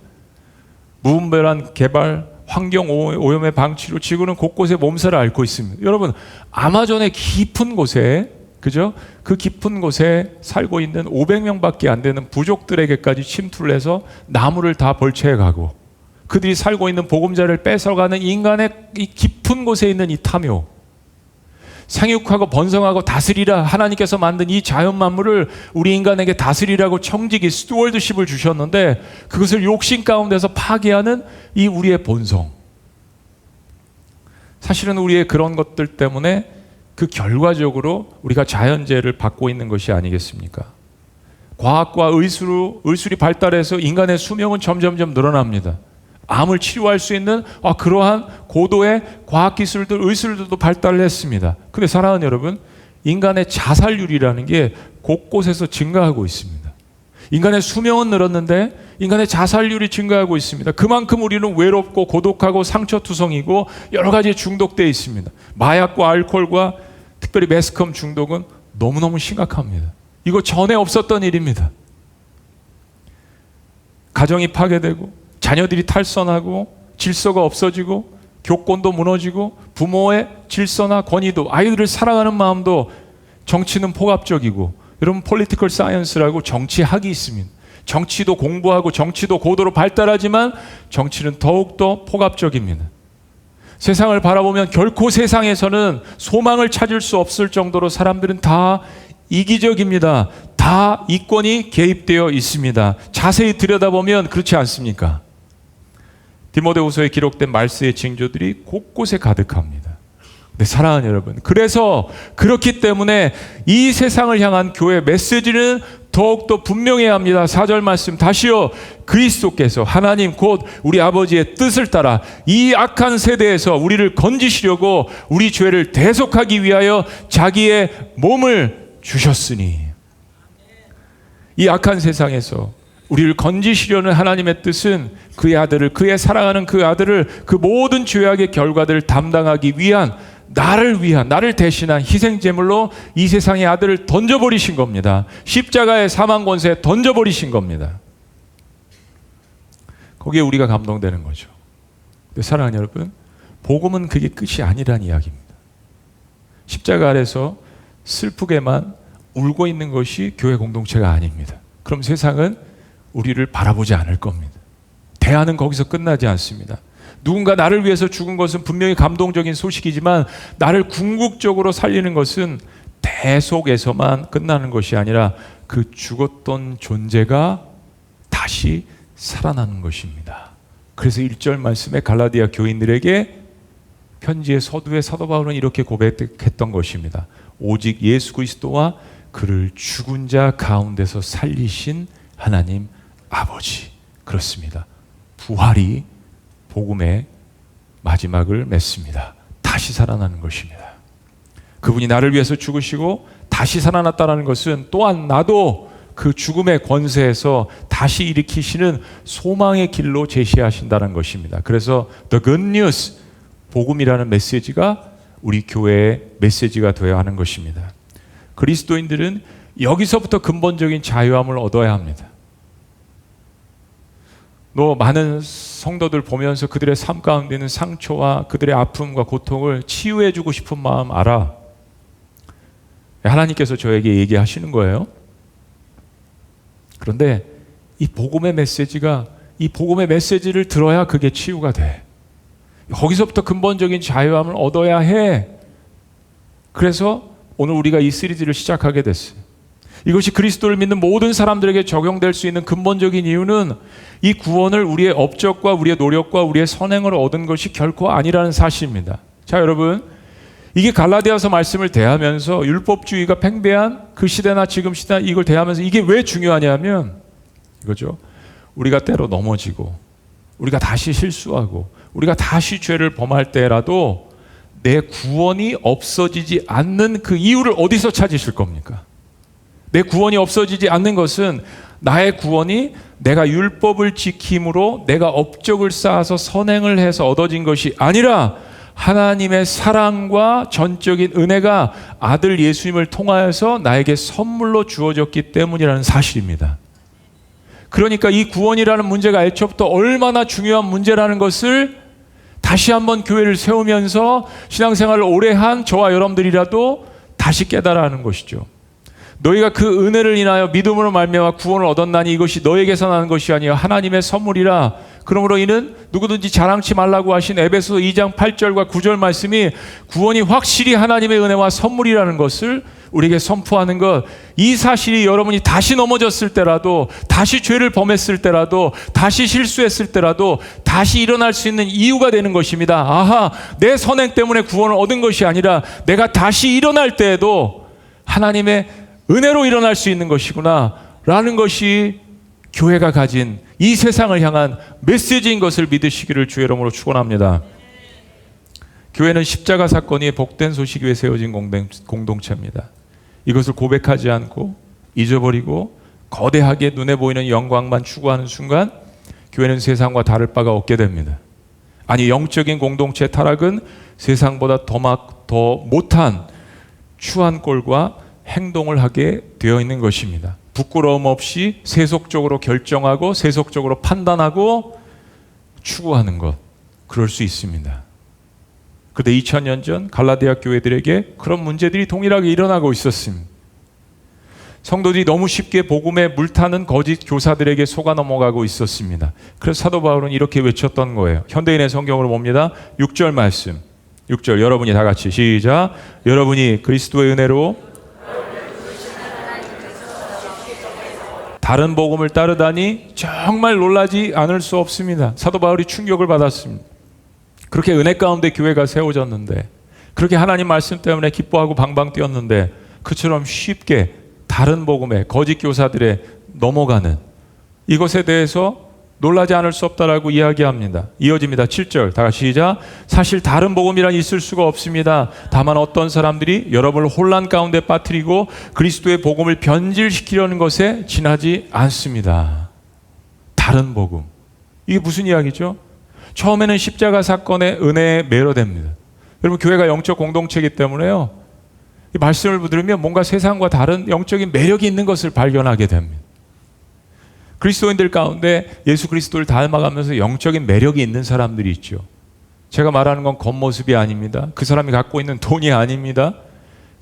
무분별한 개발, 환경 오염의 방치로 지구는 곳곳에 몸살을 앓고 있습니다. 여러분, 아마존의 깊은 곳에, 그죠? 그 깊은 곳에 살고 있는 500명밖에 안 되는 부족들에게까지 침투를 해서 나무를 다 벌채해 가고, 그들이 살고 있는 보금자리를 뺏어가는 인간의 이 깊은 곳에 있는 이 탐욕, 생육하고 번성하고 다스리라, 하나님께서 만든 이 자연 만물을 우리 인간에게 다스리라고 청지기 스튜어드십을 주셨는데, 그것을 욕심 가운데서 파괴하는 이 우리의 본성, 사실은 우리의 그런 것들 때문에 그 결과적으로 우리가 자연재해를 받고 있는 것이 아니겠습니까? 과학과 의술이 발달해서 인간의 수명은 점점점 늘어납니다. 암을 치료할 수 있는 그러한 고도의 과학기술들, 의술들도 발달을 했습니다. 그런데 사랑하는 여러분, 인간의 자살률이라는 게 곳곳에서 증가하고 있습니다. 인간의 수명은 늘었는데 인간의 자살률이 증가하고 있습니다. 그만큼 우리는 외롭고 고독하고 상처투성이고 여러 가지에 중독되어 있습니다. 마약과 알코올과 특별히 매스컴 중독은 너무너무 심각합니다. 이거 전에 없었던 일입니다. 가정이 파괴되고 자녀들이 탈선하고 질서가 없어지고 교권도 무너지고 부모의 질서나 권위도, 아이들을 사랑하는 마음도, 정치는 포갑적이고, 여러분 폴리티컬 사이언스라고 정치학이 있습니다. 정치도 공부하고 정치도 고도로 발달하지만 정치는 더욱더 포갑적입니다. 세상을 바라보면 결코 세상에서는 소망을 찾을 수 없을 정도로 사람들은 다 이기적입니다. 다 이권이 개입되어 있습니다. 자세히 들여다보면 그렇지 않습니까? 디모데후서에 기록된 말세의 징조들이 곳곳에 가득합니다. 네, 사랑하는 여러분, 그래서 그렇기 때문에 이 세상을 향한 교회 메시지는 더욱더 분명해야 합니다. 4절 말씀 다시요, 그리스도께서 하나님 곧 우리 아버지의 뜻을 따라 이 악한 세대에서 우리를 건지시려고 우리 죄를 대속하기 위하여 자기의 몸을 주셨으니, 이 악한 세상에서 우리를 건지시려는 하나님의 뜻은 그의 아들을, 그의 사랑하는 그 아들을 그 모든 죄악의 결과들을 담당하기 위한, 나를 대신한 희생제물로 이 세상의 아들을 던져버리신 겁니다. 십자가의 사망 권세에 던져버리신 겁니다. 거기에 우리가 감동되는 거죠. 근데 사랑하는 여러분, 복음은 그게 끝이 아니란 이야기입니다. 십자가 아래서 슬프게만 울고 있는 것이 교회 공동체가 아닙니다. 그럼 세상은 우리를 바라보지 않을 겁니다. 대화는 거기서 끝나지 않습니다. 누군가 나를 위해서 죽은 것은 분명히 감동적인 소식이지만 나를 궁극적으로 살리는 것은 대속에서만 끝나는 것이 아니라 그 죽었던 존재가 다시 살아나는 것입니다. 그래서 1절 말씀에 갈라디아 교인들에게 편지의 서두에 사도 바울은 이렇게 고백했던 것입니다. 오직 예수 그리스도와 그를 죽은 자 가운데서 살리신 하나님 아버지. 그렇습니다. 부활이 복음의 마지막을 맺습니다. 다시 살아나는 것입니다. 그분이 나를 위해서 죽으시고 다시 살아났다는 것은 또한 나도 그 죽음의 권세에서 다시 일으키시는 소망의 길로 제시하신다는 것입니다. 그래서 The Good News, 복음이라는 메시지가 우리 교회의 메시지가 되어야 하는 것입니다. 그리스도인들은 여기서부터 근본적인 자유함을 얻어야 합니다. 많은 성도들 보면서 그들의 삶 가운데 있는 상처와 그들의 아픔과 고통을 치유해주고 싶은 마음 알아. 하나님께서 저에게 얘기하시는 거예요. 그런데 이 복음의 메시지를 들어야 그게 치유가 돼. 거기서부터 근본적인 자유함을 얻어야 해. 그래서 오늘 우리가 이 시리즈를 시작하게 됐어요. 이것이 그리스도를 믿는 모든 사람들에게 적용될 수 있는 근본적인 이유는 이 구원을 우리의 업적과 우리의 노력과 우리의 선행으로 얻은 것이 결코 아니라는 사실입니다. 자, 여러분, 이게 갈라디아서 말씀을 대하면서 율법주의가 팽배한 그 시대나 지금 시대 이걸 대하면서 이게 왜 중요하냐면 이거죠. 우리가 때로 넘어지고 우리가 다시 실수하고 우리가 다시 죄를 범할 때라도 내 구원이 없어지지 않는 그 이유를 어디서 찾으실 겁니까? 내 구원이 없어지지 않는 것은 나의 구원이 내가 율법을 지킴으로 내가 업적을 쌓아서 선행을 해서 얻어진 것이 아니라 하나님의 사랑과 전적인 은혜가 아들 예수님을 통하여서 나에게 선물로 주어졌기 때문이라는 사실입니다. 그러니까 이 구원이라는 문제가 애초부터 얼마나 중요한 문제라는 것을 다시 한번 교회를 세우면서 신앙생활을 오래 한 저와 여러분들이라도 다시 깨달아 하는 것이죠. 너희가 그 은혜를 인하여 믿음으로 말미암아 구원을 얻었나니 이것이 너에게서 나는 것이 아니요 하나님의 선물이라. 그러므로 이는 누구든지 자랑치 말라고 하신 에베소 2장 8절과 9절 말씀이 구원이 확실히 하나님의 은혜와 선물이라는 것을 우리에게 선포하는 것, 이 사실이 여러분이 다시 넘어졌을 때라도, 다시 죄를 범했을 때라도, 다시 실수했을 때라도 다시 일어날 수 있는 이유가 되는 것입니다. 아하, 내 선행 때문에 구원을 얻은 것이 아니라 내가 다시 일어날 때에도 하나님의 은혜로 일어날 수 있는 것이구나 라는 것이 교회가 가진 이 세상을 향한 메시지인 것을 믿으시기를 주의 이름으로 축원합니다. 교회는 십자가 사건이 복된 소식 위에 세워진 공동체입니다. 이것을 고백하지 않고 잊어버리고 거대하게 눈에 보이는 영광만 추구하는 순간 교회는 세상과 다를 바가 없게 됩니다. 아니, 영적인 공동체의 타락은 세상보다 더 못한 추한 꼴과 행동을 하게 되어 있는 것입니다. 부끄러움 없이 세속적으로 결정하고 세속적으로 판단하고 추구하는 것, 그럴 수 있습니다. 그런데 2000년 전 갈라디아 교회들에게 그런 문제들이 동일하게 일어나고 있었습니다. 성도들이 너무 쉽게 복음에 물타는 거짓 교사들에게 속아 넘어가고 있었습니다. 그래서 사도 바울은 이렇게 외쳤던 거예요. 현대인의 성경으로 봅니다. 6절 말씀, 6절 여러분이 다 같이 시작. 여러분이 그리스도의 은혜로 다른 복음을 따르다니 정말 놀라지 않을 수 없습니다. 사도 바울이 충격을 받았습니다. 그렇게 은혜 가운데 교회가 세워졌는데, 그렇게 하나님 말씀 때문에 기뻐하고 방방 뛰었는데, 그처럼 쉽게 다른 복음에 거짓 교사들에 넘어가는 이것에 대해서 놀라지 않을 수 없다라고 이야기합니다. 이어집니다. 7절 다 같이 시작. 사실 다른 복음이란 있을 수가 없습니다. 다만 어떤 사람들이 여러분을 혼란 가운데 빠뜨리고 그리스도의 복음을 변질시키려는 것에 지나지 않습니다. 다른 복음, 이게 무슨 이야기죠? 처음에는 십자가 사건의 은혜에 매료됩니다. 여러분, 교회가 영적 공동체이기 때문에요, 이 말씀을 들으면 뭔가 세상과 다른 영적인 매력이 있는 것을 발견하게 됩니다. 그리스도인들 가운데 예수 그리스도를 닮아가면서 영적인 매력이 있는 사람들이 있죠. 제가 말하는 건 겉모습이 아닙니다. 그 사람이 갖고 있는 돈이 아닙니다.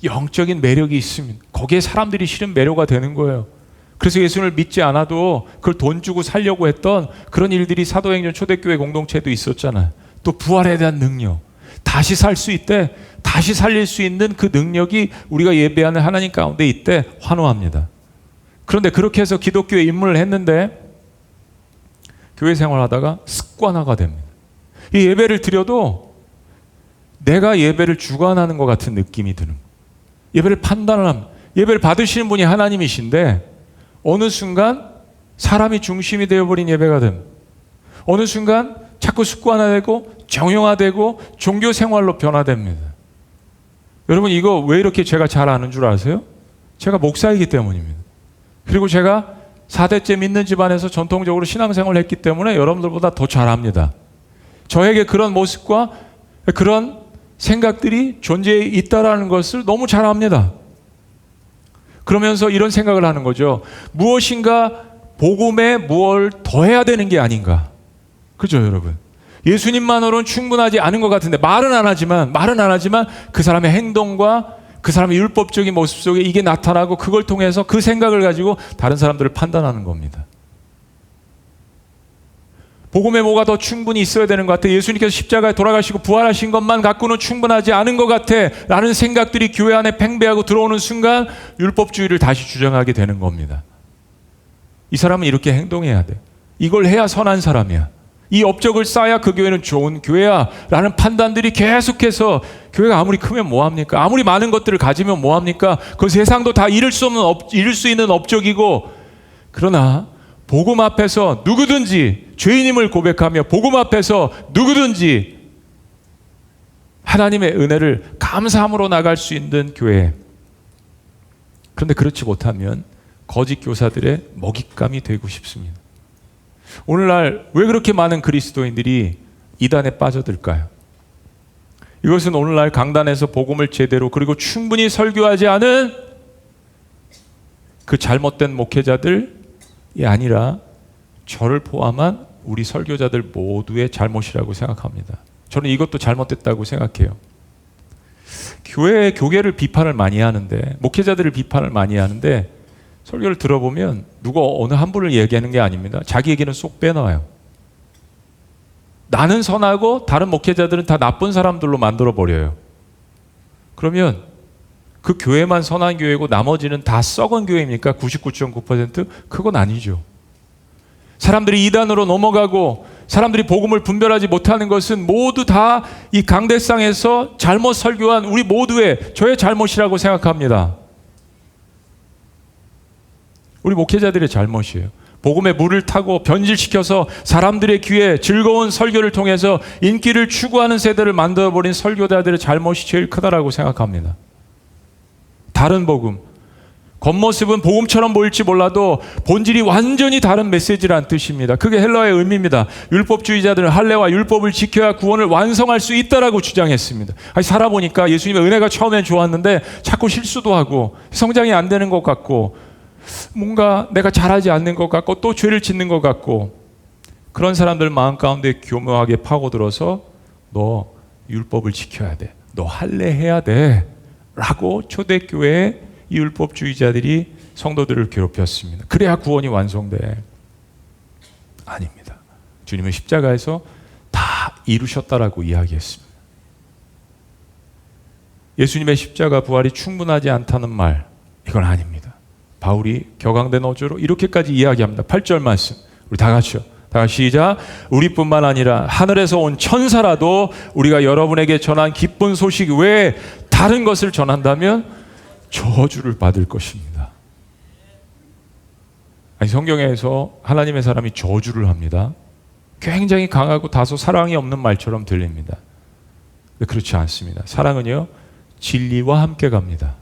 영적인 매력이 있습니다. 거기에 사람들이 실은 매료가 되는 거예요. 그래서 예수를 믿지 않아도 그걸 돈 주고 살려고 했던 그런 일들이 사도행전 초대교회 공동체에도 있었잖아요. 또 부활에 대한 능력, 다시 살 수 있대, 다시 살릴 수 있는 그 능력이 우리가 예배하는 하나님 가운데 있대 환호합니다. 그런데 그렇게 해서 기독교에 입문을 했는데 교회 생활하다가 습관화가 됩니다. 이 예배를 드려도 내가 예배를 주관하는 것 같은 느낌이 드는 거예요. 예배를 판단을 합니다. 예배를 받으시는 분이 하나님이신데 어느 순간 사람이 중심이 되어버린 예배가 됩니다. 어느 순간 자꾸 습관화되고 정형화되고 종교 생활로 변화됩니다. 여러분, 이거 왜 이렇게 제가 잘 아는 줄 아세요? 제가 목사이기 때문입니다. 그리고 제가 4대째 믿는 집안에서 전통적으로 신앙생활을 했기 때문에 여러분들보다 더 잘 압니다. 저에게 그런 모습과 그런 생각들이 존재해 있다라는 것을 너무 잘 압니다. 그러면서 이런 생각을 하는 거죠. 무엇인가 복음에 무엇을 더해야 되는 게 아닌가. 그죠, 여러분? 예수님만으로는 충분하지 않은 것 같은데 말은 안 하지만 그 사람의 행동과 그 사람의 율법적인 모습 속에 이게 나타나고 그걸 통해서 그 생각을 가지고 다른 사람들을 판단하는 겁니다. 복음에 뭐가 더 충분히 있어야 되는 것 같아. 예수님께서 십자가에 돌아가시고 부활하신 것만 갖고는 충분하지 않은 것 같아 라는 생각들이 교회 안에 팽배하고 들어오는 순간 율법주의를 다시 주장하게 되는 겁니다. 이 사람은 이렇게 행동해야 돼. 이걸 해야 선한 사람이야. 이 업적을 쌓아야 그 교회는 좋은 교회야 라는 판단들이 계속해서, 교회가 아무리 크면 뭐합니까? 아무리 많은 것들을 가지면 뭐합니까? 그 세상도 다 이룰 수 있는 업적이고, 그러나 복음 앞에서 누구든지 죄인임을 고백하며 복음 앞에서 누구든지 하나님의 은혜를 감사함으로 나갈 수 있는 교회. 그런데 그렇지 못하면 거짓 교사들의 먹잇감이 되고 싶습니다. 오늘날 왜 그렇게 많은 그리스도인들이 이단에 빠져들까요? 이것은 오늘날 강단에서 복음을 제대로 그리고 충분히 설교하지 않은 그 잘못된 목회자들이 아니라 저를 포함한 우리 설교자들 모두의 잘못이라고 생각합니다. 저는 이것도 잘못됐다고 생각해요. 교계를 비판을 많이 하는데, 목회자들을 비판을 많이 하는데, 설교를 들어보면 누가 어느 한 분을 얘기하는 게 아닙니다. 자기 얘기는 쏙 빼놔요. 나는 선하고 다른 목회자들은 다 나쁜 사람들로 만들어버려요. 그러면 그 교회만 선한 교회고 나머지는 다 썩은 교회입니까? 99.9%? 그건 아니죠. 사람들이 이단으로 넘어가고 사람들이 복음을 분별하지 못하는 것은 모두 다 이 강대상에서 잘못 설교한 우리 모두의 저의 잘못이라고 생각합니다. 우리 목회자들의 잘못이에요. 복음의 물을 타고 변질시켜서 사람들의 귀에 즐거운 설교를 통해서 인기를 추구하는 세대를 만들어버린 설교자들의 잘못이 제일 크다라고 생각합니다. 다른 복음, 겉모습은 복음처럼 보일지 몰라도 본질이 완전히 다른 메시지라는 뜻입니다. 그게 헬라어의 의미입니다. 율법주의자들은 할례와 율법을 지켜야 구원을 완성할 수 있다라고 주장했습니다. 아니, 살아보니까 예수님의 은혜가 처음엔 좋았는데 자꾸 실수도 하고 성장이 안 되는 것 같고 뭔가 내가 잘하지 않는 것 같고 또 죄를 짓는 것 같고, 그런 사람들 마음 가운데 교묘하게 파고들어서 너 율법을 지켜야 돼, 너 할례해야 돼 라고 초대교회의 이 율법주의자들이 성도들을 괴롭혔습니다. 그래야 구원이 완성돼. 아닙니다. 주님은 십자가에서 다 이루셨다라고 이야기했습니다. 예수님의 십자가 부활이 충분하지 않다는 말, 이건 아닙니다. 바울이 격앙된 어조로 이렇게까지 이야기합니다. 8절 말씀 우리 다 같이요. 다 같이 시작. 우리뿐만 아니라 하늘에서 온 천사라도 우리가 여러분에게 전한 기쁜 소식 외에 다른 것을 전한다면 저주를 받을 것입니다. 아니, 성경에서 하나님의 사람이 저주를 합니다. 굉장히 강하고 다소 사랑이 없는 말처럼 들립니다. 근데 그렇지 않습니다. 사랑은요, 진리와 함께 갑니다.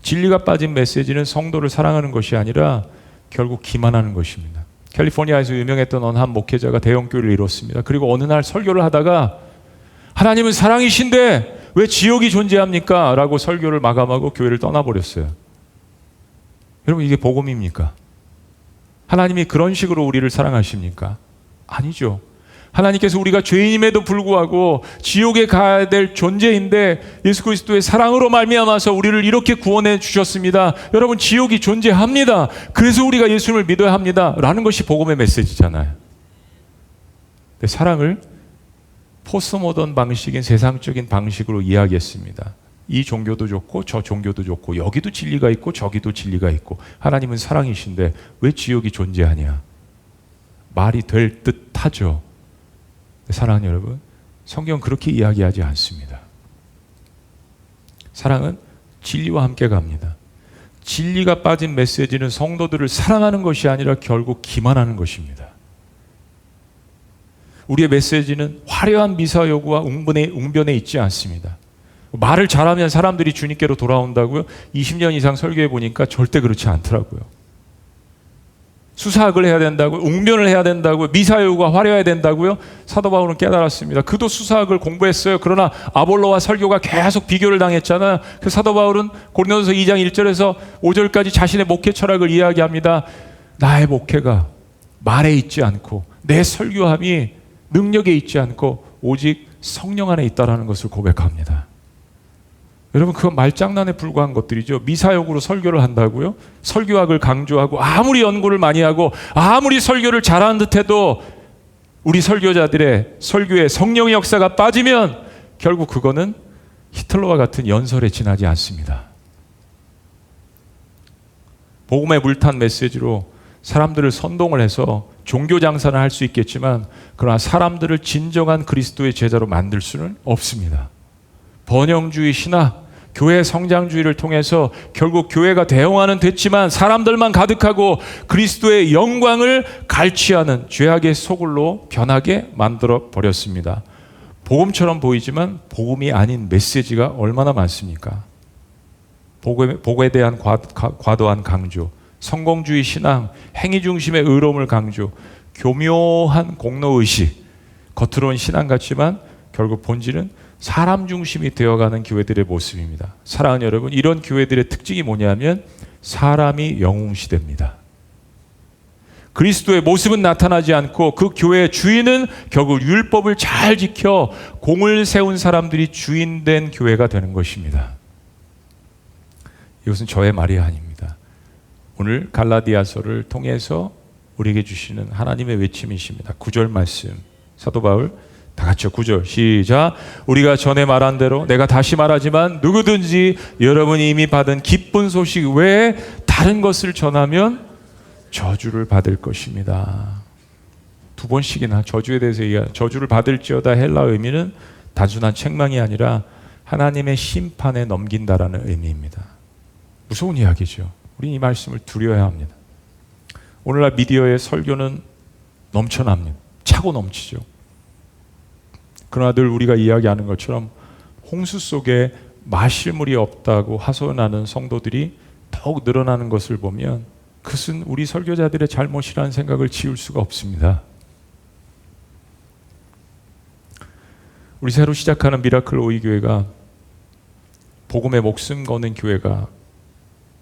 진리가 빠진 메시지는 성도를 사랑하는 것이 아니라 결국 기만하는 것입니다. 캘리포니아에서 유명했던 어느 한 목회자가 대형 교회를 이뤘습니다. 그리고 어느 날 설교를 하다가 하나님은 사랑이신데 왜 지옥이 존재합니까? 라고 설교를 마감하고 교회를 떠나버렸어요. 여러분, 이게 복음입니까? 하나님이 그런 식으로 우리를 사랑하십니까? 아니죠. 하나님께서 우리가 죄인임에도 불구하고 지옥에 가야 될 존재인데 예수 그리스도의 사랑으로 말미암아서 우리를 이렇게 구원해 주셨습니다. 여러분, 지옥이 존재합니다. 그래서 우리가 예수님을 믿어야 합니다 라는 것이 복음의 메시지잖아요. 근데 사랑을 포스트모던 방식인 세상적인 방식으로 이야기했습니다. 이 종교도 좋고 저 종교도 좋고 여기도 진리가 있고 저기도 진리가 있고 하나님은 사랑이신데 왜 지옥이 존재하냐. 말이 될 듯하죠. 사랑하는 여러분, 성경은 그렇게 이야기하지 않습니다. 사랑은 진리와 함께 갑니다. 진리가 빠진 메시지는 성도들을 사랑하는 것이 아니라 결국 기만하는 것입니다. 우리의 메시지는 화려한 미사 여구와 웅변에 있지 않습니다. 말을 잘하면 사람들이 주님께로 돌아온다고요? 20년 이상 설교해 보니까 절대 그렇지 않더라고요. 수사학을 해야 된다고요? 웅변을 해야 된다고요? 미사 여구가 화려해야 된다고요? 사도 바울은 깨달았습니다. 그도 수사학을 공부했어요. 그러나 아볼로와 설교가 계속 비교를 당했잖아요. 그 사도 바울은 고린도전서 2장 1절에서 5절까지 자신의 목회 철학을 이야기합니다. 나의 목회가 말에 있지 않고 내 설교함이 능력에 있지 않고 오직 성령 안에 있다라는 것을 고백합니다. 여러분, 그건 말장난에 불과한 것들이죠. 미사역으로 설교를 한다고요? 설교학을 강조하고 아무리 연구를 많이 하고 아무리 설교를 잘하는 듯해도 우리 설교자들의 설교에 성령의 역사가 빠지면 결국 그거는 히틀러와 같은 연설에 지나지 않습니다. 복음의 물탄 메시지로 사람들을 선동을 해서 종교 장사는 할 수 있겠지만 그러나 사람들을 진정한 그리스도의 제자로 만들 수는 없습니다. 번영주의 신학, 교회 성장주의를 통해서 결국 교회가 대형화는 됐지만 사람들만 가득하고 그리스도의 영광을 갈취하는 죄악의 소굴로 변하게 만들어 버렸습니다. 복음처럼 보이지만 복음이 아닌 메시지가 얼마나 많습니까? 복음에 대한 과도한 강조, 성공주의 신앙, 행위 중심의 의로움을 강조, 교묘한 공로의식, 겉으로는 신앙 같지만 결국 본질은 사람 중심이 되어가는 교회들의 모습입니다. 사랑하는 여러분, 이런 교회들의 특징이 뭐냐면 사람이 영웅시대입니다. 그리스도의 모습은 나타나지 않고 그 교회의 주인은 결국 율법을 잘 지켜 공을 세운 사람들이 주인된 교회가 되는 것입니다. 이것은 저의 말이 아닙니다. 오늘 갈라디아서를 통해서 우리에게 주시는 하나님의 외침이십니다. 9절 말씀, 사도 바울 다 같이요. 9절 시작. 우리가 전에 말한 대로 내가 다시 말하지만 누구든지 여러분이 이미 받은 기쁜 소식 외에 다른 것을 전하면 저주를 받을 것입니다. 두 번씩이나 저주에 대해서 얘기해요. 저주를 받을지어다 헬라 의미는 단순한 책망이 아니라 하나님의 심판에 넘긴다라는 의미입니다. 무서운 이야기죠. 우리는 이 말씀을 두려워야 합니다. 오늘날 미디어의 설교는 넘쳐납니다. 차고 넘치죠. 그러나 늘 우리가 이야기하는 것처럼 홍수 속에 마실 물이 없다고 하소연하는 성도들이 더욱 늘어나는 것을 보면 그것은 우리 설교자들의 잘못이라는 생각을 지울 수가 없습니다. 우리 새로 시작하는 미라클 오이 교회가 복음에 목숨 거는 교회가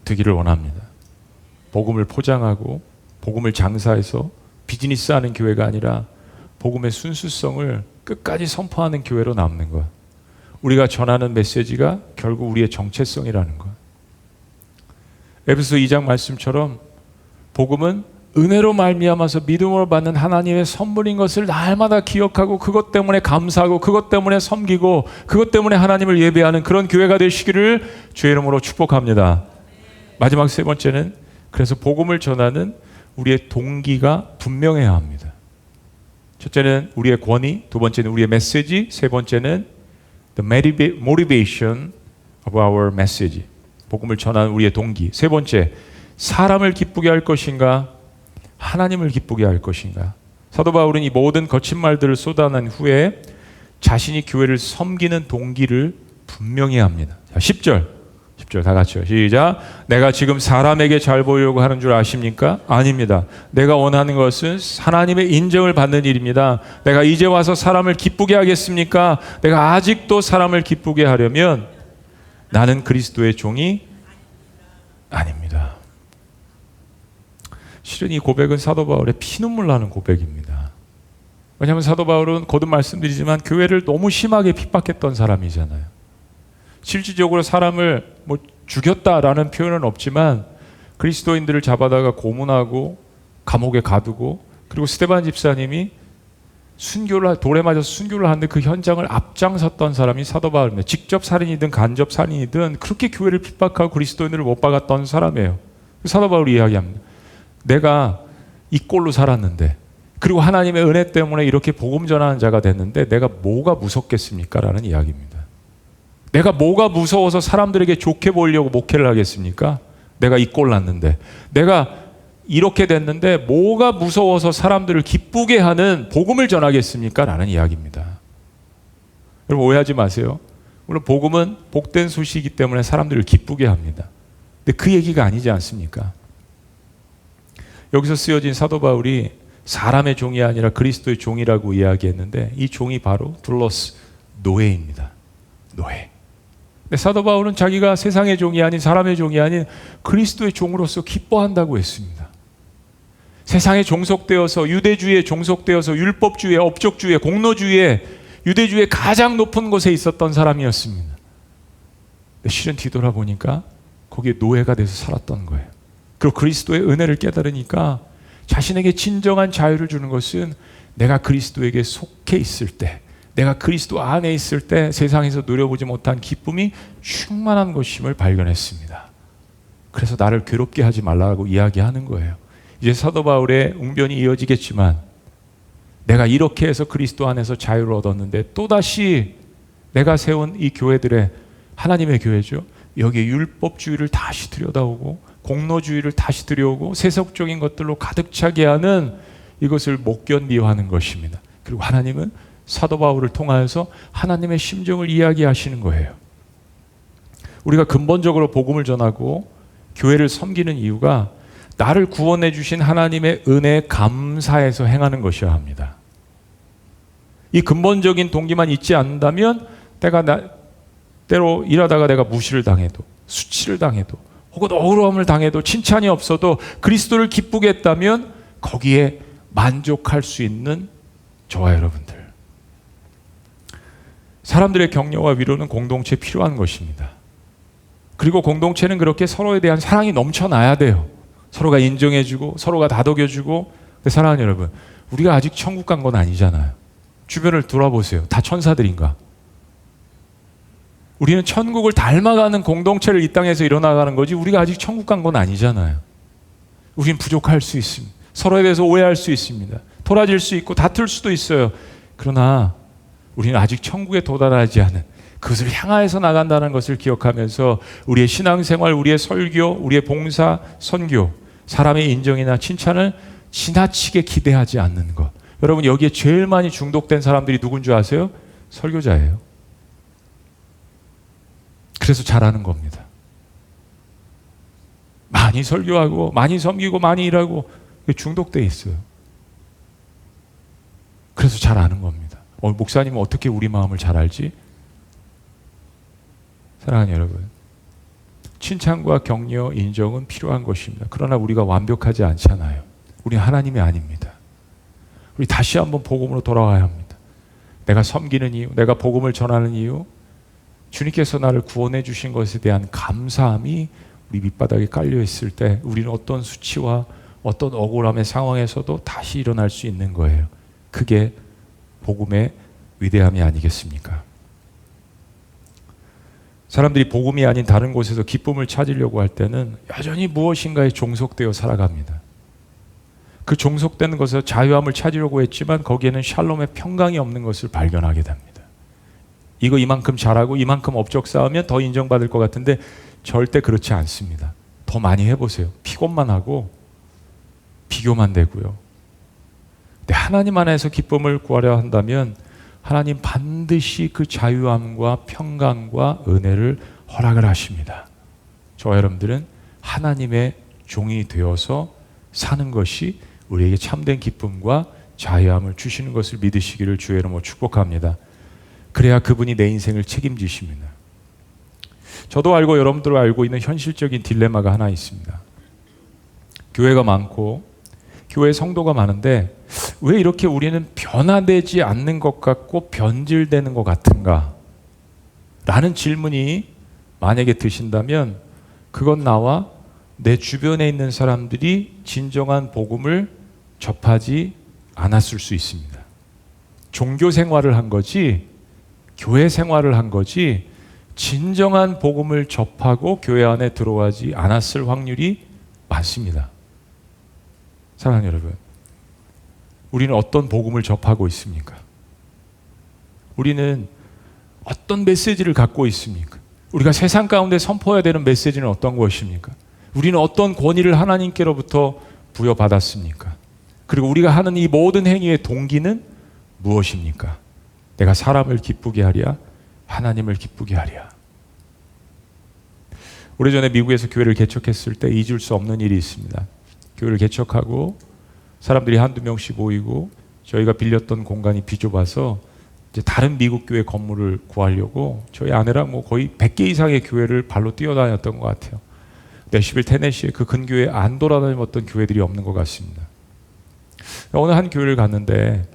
되기를 원합니다. 복음을 포장하고 복음을 장사해서 비즈니스하는 교회가 아니라 복음의 순수성을 끝까지 선포하는 교회로 남는 것. 우리가 전하는 메시지가 결국 우리의 정체성이라는 것. 에베소 2장 말씀처럼 복음은 은혜로 말미암아서 믿음으로 받는 하나님의 선물인 것을 날마다 기억하고 그것 때문에 감사하고 그것 때문에 섬기고 그것 때문에 하나님을 예배하는 그런 교회가 되시기를 주의 이름으로 축복합니다. 마지막 세 번째는 그래서 복음을 전하는 우리의 동기가 분명해야 합니다. 첫째는 우리의 권위, 두 번째는 우리의 메시지, 세 번째는 the motivation of our message. 복음을 전하는 우리의 동기. 세 번째, 사람을 기쁘게 할 것인가, 하나님을 기쁘게 할 것인가. 사도 바울은 이 모든 거친 말들을 쏟아낸 후에 자신이 교회를 섬기는 동기를 분명히 합니다. 자, 10절 다 같이요. 시작. 내가 지금 사람에게 잘 보이려고 하는 줄 아십니까? 아닙니다. 내가 원하는 것은 하나님의 인정을 받는 일입니다. 내가 이제 와서 사람을 기쁘게 하겠습니까? 내가 아직도 사람을 기쁘게 하려면 나는 그리스도의 종이 아닙니다. 실은 이 고백은 사도 바울의 피눈물 나는 고백입니다. 왜냐하면 사도 바울은 거듭 말씀드리지만 교회를 너무 심하게 핍박했던 사람이잖아요. 실질적으로 사람을 죽였다라는 표현은 없지만 그리스도인들을 잡아다가 고문하고 감옥에 가두고 그리고 스데반 집사님이 돌에 맞아서 순교를 하는데 그 현장을 앞장섰던 사람이 사도 바울입니다. 직접 살인이든 간접 살인이든 그렇게 교회를 핍박하고 그리스도인들을 못 박았던 사람이에요. 사도 바울이 이야기합니다. 내가 이 꼴로 살았는데 그리고 하나님의 은혜 때문에 이렇게 복음 전하는 자가 됐는데 내가 뭐가 무섭겠습니까? 라는 이야기입니다. 내가 뭐가 무서워서 사람들에게 좋게 보이려고 목회를 하겠습니까? 내가 이 꼴 났는데 내가 이렇게 됐는데 뭐가 무서워서 사람들을 기쁘게 하는 복음을 전하겠습니까? 라는 이야기입니다. 여러분 오해하지 마세요. 물론 복음은 복된 소식이기 때문에 사람들을 기쁘게 합니다. 근데 그 얘기가 아니지 않습니까? 여기서 쓰여진 사도 바울이 사람의 종이 아니라 그리스도의 종이라고 이야기했는데 이 종이 바로 둘러스 노예입니다. 노예. 근데 사도 바울은 자기가 세상의 종이 아닌 사람의 종이 아닌 그리스도의 종으로서 기뻐한다고 했습니다. 세상에 종속되어서 유대주의에 종속되어서 율법주의에 업적주의에 공로주의에 유대주의의 가장 높은 곳에 있었던 사람이었습니다. 근데 실은 뒤돌아보니까 거기에 노예가 돼서 살았던 거예요. 그리고 그리스도의 은혜를 깨달으니까 자신에게 진정한 자유를 주는 것은 내가 그리스도에게 속해 있을 때 내가 그리스도 안에 있을 때 세상에서 누려보지 못한 기쁨이 충만한 것임을 발견했습니다. 그래서 나를 괴롭게 하지 말라고 이야기하는 거예요. 이제 사도 바울의 웅변이 이어지겠지만 내가 이렇게 해서 그리스도 안에서 자유를 얻었는데 또다시 내가 세운 이 교회들의 하나님의 교회죠. 여기에 율법주의를 다시 들여다오고 공로주의를 다시 들여오고 세속적인 것들로 가득 차게 하는 이것을 못 견디하는 것입니다. 그리고 하나님은 사도 바울을 통하여서 하나님의 심정을 이야기하시는 거예요. 우리가 근본적으로 복음을 전하고 교회를 섬기는 이유가 나를 구원해 주신 하나님의 은혜에 감사해서 행하는 것이어야 합니다. 이 근본적인 동기만 있지 않는다면 때로 일하다가 내가 무시를 당해도 수치를 당해도 혹은 억울함을 당해도 칭찬이 없어도 그리스도를 기쁘게 했다면 거기에 만족할 수 있는 저와 여러분들. 사람들의 격려와 위로는 공동체에 필요한 것입니다. 그리고 공동체는 그렇게 서로에 대한 사랑이 넘쳐나야 돼요. 서로가 인정해주고 서로가 다독여주고. 근데 사랑하는 여러분, 우리가 아직 천국 간 건 아니잖아요. 주변을 돌아보세요. 다 천사들인가? 우리는 천국을 닮아가는 공동체를 이 땅에서 일어나가는 거지 우리가 아직 천국 간 건 아니잖아요. 우린 부족할 수 있습니다. 서로에 대해서 오해할 수 있습니다. 돌아질 수 있고 다툴 수도 있어요. 그러나 우리는 아직 천국에 도달하지 않은 그것을 향하여서 나간다는 것을 기억하면서 우리의 신앙생활, 우리의 설교, 우리의 봉사, 선교, 사람의 인정이나 칭찬을 지나치게 기대하지 않는 것. 여러분, 여기에 제일 많이 중독된 사람들이 누군 줄 아세요? 설교자예요. 그래서 잘하는 겁니다. 많이 설교하고 많이 섬기고 많이 일하고 중독돼 있어요. 그래서 잘 아는 겁니다. 목사님은 어떻게 우리 마음을 잘 알지? 사랑하는 여러분, 칭찬과 격려, 인정은 필요한 것입니다. 그러나 우리가 완벽하지 않잖아요. 우리는 하나님이 아닙니다. 우리 다시 한번 복음으로 돌아와야 합니다. 내가 섬기는 이유, 내가 복음을 전하는 이유, 주님께서 나를 구원해 주신 것에 대한 감사함이 우리 밑바닥에 깔려 있을 때 우리는 어떤 수치와 어떤 억울함의 상황에서도 다시 일어날 수 있는 거예요. 그게 복음의 위대함이 아니겠습니까? 사람들이 복음이 아닌 다른 곳에서 기쁨을 찾으려고 할 때는 여전히 무엇인가에 종속되어 살아갑니다. 그 종속되는 것에서 자유함을 찾으려고 했지만 거기에는 샬롬의 평강이 없는 것을 발견하게 됩니다. 이거 이만큼 잘하고 이만큼 업적 쌓으면 더 인정받을 것 같은데 절대 그렇지 않습니다. 더 많이 해보세요. 피곤만 하고 비교만 되고요. 근데 하나님 안에서 기쁨을 구하려 한다면 하나님 반드시 그 자유함과 평강과 은혜를 허락을 하십니다. 저와 여러분들은 하나님의 종이 되어서 사는 것이 우리에게 참된 기쁨과 자유함을 주시는 것을 믿으시기를 주의 이름으로 축복합니다. 그래야 그분이 내 인생을 책임지십니다. 저도 알고 여러분들도 알고 있는 현실적인 딜레마가 하나 있습니다. 교회가 많고 교회 성도가 많은데 왜 이렇게 우리는 변화되지 않는 것 같고 변질되는 것 같은가? 라는 질문이 만약에 드신다면 그건 나와 내 주변에 있는 사람들이 진정한 복음을 접하지 않았을 수 있습니다. 종교 생활을 한 거지 교회 생활을 한 거지 진정한 복음을 접하고 교회 안에 들어가지 않았을 확률이 많습니다. 사랑하는 여러분, 우리는 어떤 복음을 접하고 있습니까? 우리는 어떤 메시지를 갖고 있습니까? 우리가 세상 가운데 선포해야 되는 메시지는 어떤 것입니까? 우리는 어떤 권위를 하나님께로부터 부여받았습니까? 그리고 우리가 하는 이 모든 행위의 동기는 무엇입니까? 내가 사람을 기쁘게 하랴, 하나님을 기쁘게 하랴. 오래전에 미국에서 교회를 개척했을 때 잊을 수 없는 일이 있습니다. 교회를 개척하고 사람들이 한두 명씩 모이고 저희가 빌렸던 공간이 비좁아서 이제 다른 미국 교회 건물을 구하려고 저희 아내랑 뭐 거의 100개 이상의 교회를 발로 뛰어다녔던 것 같아요. 내시빌 테네시에 그 근교에 안 돌아다녔던 교회들이 없는 것 같습니다. 어느 한 교회를 갔는데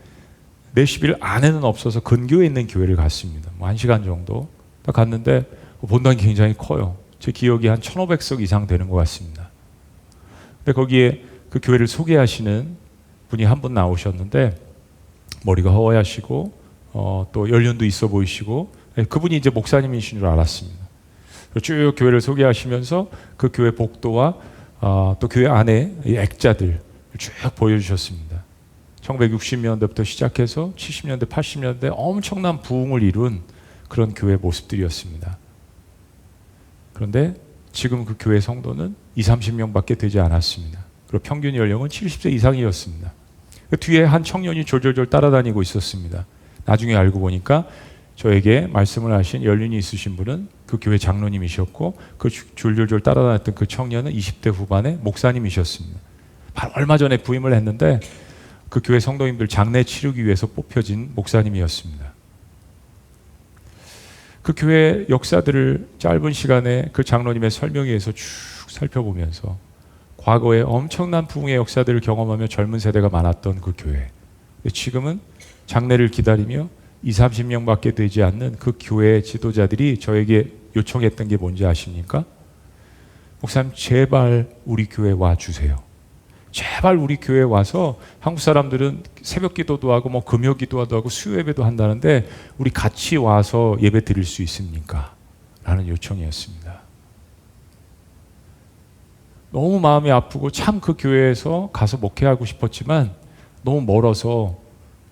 내시빌 안에는 없어서 근교에 있는 교회를 갔습니다. 뭐 1시간 정도 딱 갔는데 본당이 굉장히 커요. 제 기억이 한 1,500석 이상 되는 것 같습니다. 근데 거기에 그 교회를 소개하시는 분이 한 분 나오셨는데 머리가 허하시고 또 연륜도 있어 보이시고 그분이 이제 목사님이신 줄 알았습니다. 쭉 교회를 소개하시면서 그 교회 복도와 또 교회 안에 이 액자들 쭉 보여주셨습니다. 1960년대부터 시작해서 70년대, 80년대 엄청난 부흥을 이룬 그런 교회 모습들이었습니다. 그런데 지금 그 교회 성도는 20-30명밖에 되지 않았습니다. 그리고 평균 연령은 70세 이상이었습니다. 그 뒤에 한 청년이 졸졸졸 따라다니고 있었습니다. 나중에 알고 보니까 저에게 말씀을 하신 연륜이 있으신 분은 그 교회 장로님이셨고 그 졸졸졸 따라다녔던 그 청년은 20대 후반의 목사님이셨습니다. 바로 얼마 전에 부임을 했는데 그 교회 성도님들 장례 치르기 위해서 뽑혀진 목사님이었습니다. 그 교회 역사들을 짧은 시간에 그 장로님의 설명에 의해서 쭉 살펴보면서 과거에 엄청난 부흥의 역사들을 경험하며 젊은 세대가 많았던 그 교회. 지금은 장례를 기다리며 20, 30명밖에 되지 않는 그 교회 지도자들이 저에게 요청했던 게 뭔지 아십니까? 목사님, 제발 우리 교회 와주세요. 제발 우리 교회 와서, 한국 사람들은 새벽 기도도 하고 뭐 금요 기도도 하고 수요 예배도 한다는데 우리 같이 와서 예배 드릴 수 있습니까? 라는 요청이었습니다. 너무 마음이 아프고 참 그 교회에서 가서 목회하고 싶었지만 너무 멀어서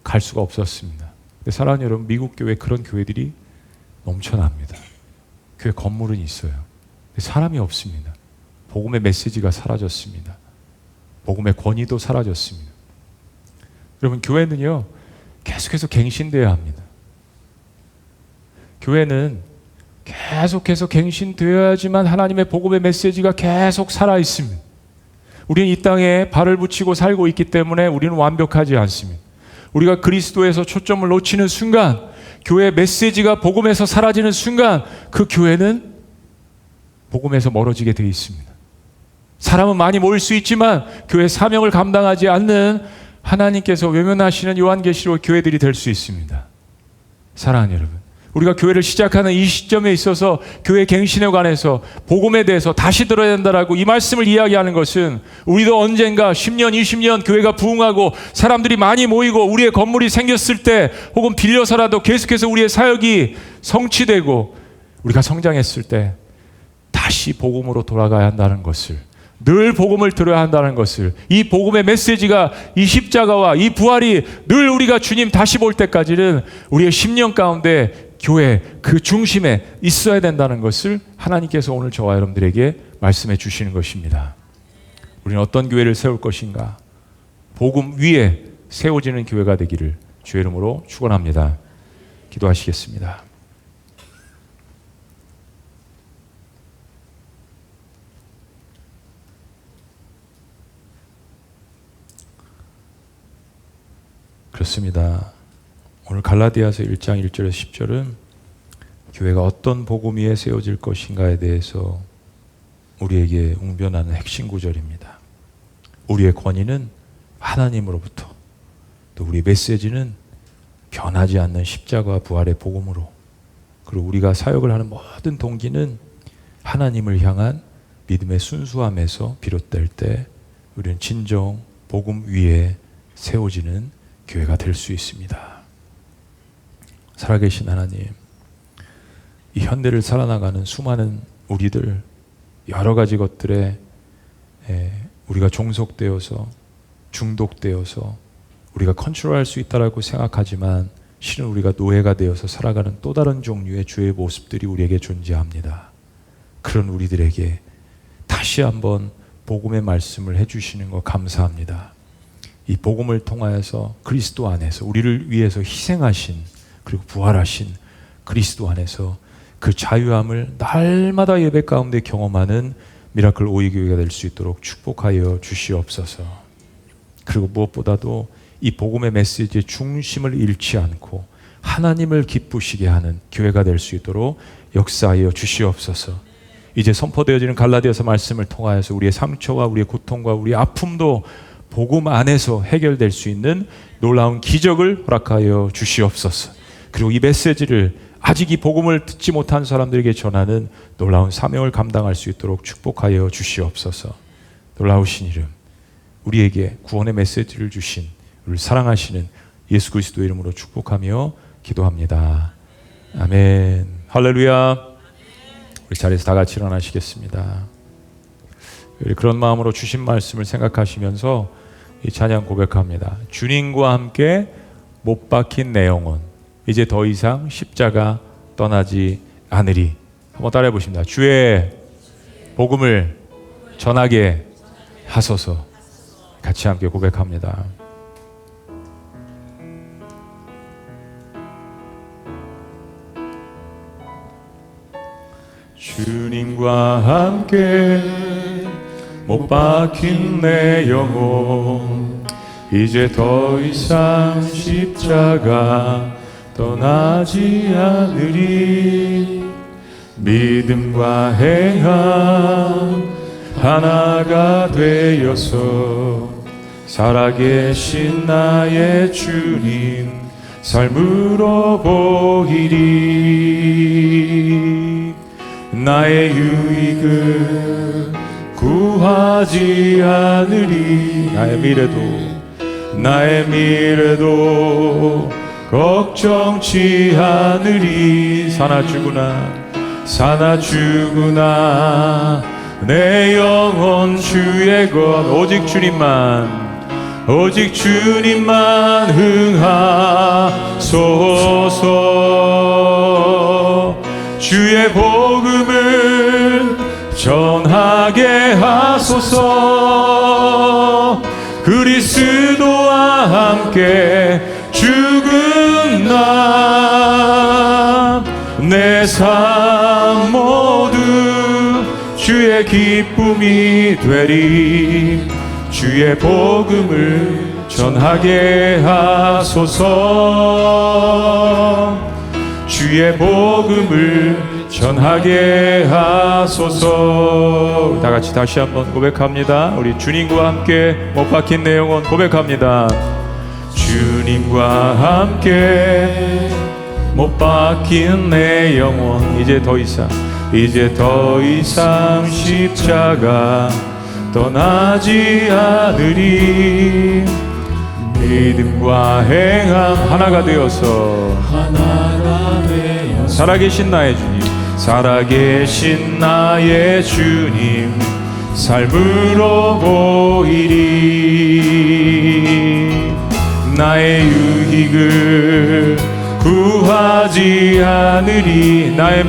갈 수가 없었습니다. 근데 사랑하는 여러분, 미국 교회 그런 교회들이 넘쳐납니다. 교회 건물은 있어요. 근데 사람이 없습니다. 복음의 메시지가 사라졌습니다. 복음의 권위도 사라졌습니다. 여러분, 교회는요 계속해서 갱신되어야 합니다. 교회는 계속해서 갱신되어야지만 하나님의 복음의 메시지가 계속 살아있습니다. 우리는 이 땅에 발을 붙이고 살고 있기 때문에 우리는 완벽하지 않습니다. 우리가 그리스도에서 초점을 놓치는 순간, 교회의 메시지가 복음에서 사라지는 순간 그 교회는 복음에서 멀어지게 되어 있습니다. 사람은 많이 모일 수 있지만 교회의 사명을 감당하지 않는 하나님께서 외면하시는 요한계시록 교회들이 될 수 있습니다. 사랑하는 여러분, 우리가 교회를 시작하는 이 시점에 있어서 교회 갱신에 관해서 복음에 대해서 다시 들어야 된다라고 이 말씀을 이야기하는 것은, 우리도 언젠가 10년, 20년 교회가 부흥하고 사람들이 많이 모이고 우리의 건물이 생겼을 때, 혹은 빌려서라도 계속해서 우리의 사역이 성취되고 우리가 성장했을 때 다시 복음으로 돌아가야 한다는 것을, 늘 복음을 들어야 한다는 것을, 이 복음의 메시지가, 이 십자가와 이 부활이 늘 우리가 주님 다시 볼 때까지는 우리의 10년 가운데 교회 그 중심에 있어야 된다는 것을 하나님께서 오늘 저와 여러분들에게 말씀해 주시는 것입니다. 우리는 어떤 교회를 세울 것인가? 복음 위에 세워지는 교회가 되기를 주의 이름으로 축원합니다. 기도하시겠습니다. 그렇습니다. 오늘 갈라디아서 1장 1절에서 10절은 교회가 어떤 복음 위에 세워질 것인가에 대해서 우리에게 웅변하는 핵심 구절입니다. 우리의 권위는 하나님으로부터, 또 우리의 메시지는 변하지 않는 십자가와 부활의 복음으로, 그리고 우리가 사역을 하는 모든 동기는 하나님을 향한 믿음의 순수함에서 비롯될 때 우리는 진정 복음 위에 세워지는 교회가 될 수 있습니다. 살아계신 하나님, 이 현대를 살아나가는 수많은 우리들, 여러 가지 것들에 우리가 종속되어서, 중독되어서 우리가 컨트롤할 수 있다라고 생각하지만 실은 우리가 노예가 되어서 살아가는 또 다른 종류의 주의 모습들이 우리에게 존재합니다. 그런 우리들에게 다시 한번 복음의 말씀을 해주시는 것 감사합니다. 이 복음을 통하여서 그리스도 안에서 우리를 위해서 희생하신, 그리고 부활하신 그리스도 안에서 그 자유함을 날마다 예배 가운데 경험하는 미라클 오이교회가 될 수 있도록 축복하여 주시옵소서. 그리고 무엇보다도 이 복음의 메시지의 중심을 잃지 않고 하나님을 기쁘시게 하는 교회가 될 수 있도록 역사하여 주시옵소서. 이제 선포되어지는 갈라디아서 말씀을 통하여서 우리의 상처와 우리의 고통과 우리의 아픔도 복음 안에서 해결될 수 있는 놀라운 기적을 허락하여 주시옵소서. 그리고 이 메시지를 아직 이 복음을 듣지 못한 사람들에게 전하는 놀라운 사명을 감당할 수 있도록 축복하여 주시옵소서. 놀라우신 이름, 우리에게 구원의 메시지를 주신, 우리를 사랑하시는 예수 그리스도의 이름으로 축복하며 기도합니다. 아멘. 할렐루야. 우리 자리에서 다 같이 일어나시겠습니다. 그런 마음으로 주신 말씀을 생각하시면서 이 찬양 고백합니다. 주님과 함께 못 박힌 내 영혼, 이제 더 이상 십자가 떠나지 않으리. 한번 따라해 보십니다. 주의 복음을 전하게 하소서. 같이 함께 고백합니다. 주님과 함께 못 박힌 내 영혼, 이제 더 이상 십자가 떠나지 않으리. 믿음과 행함 하나가 되어서 살아계신 나의 주님 삶으로 보이리. 나의 유익을 구하지 않으리. 나의 미래도 걱정치 않으리. 사나 죽으나 내 영혼 주의 것. 오직 주님만 흥하소서. 주의 복음을 전하게 하소서. 그리스도와 함께 죽은 나 내 삶 모두 주의 기쁨이 되리. 주의 복음을 전하게 하소서. 주의 복음을 전하게 하소서. 다 같이 다시 한번 고백합니다. 우리 주님과 함께 못 박힌 내 영혼 고백합니다. 주님과 함께 못 박힌 내 영혼 이제 더 이상 십자가 떠나지 않으리. 믿음과 행함 하나가 되어서 살아계신 나의 주님 삶으로 보이리. 나의 유익을 구하지 않으리. 나의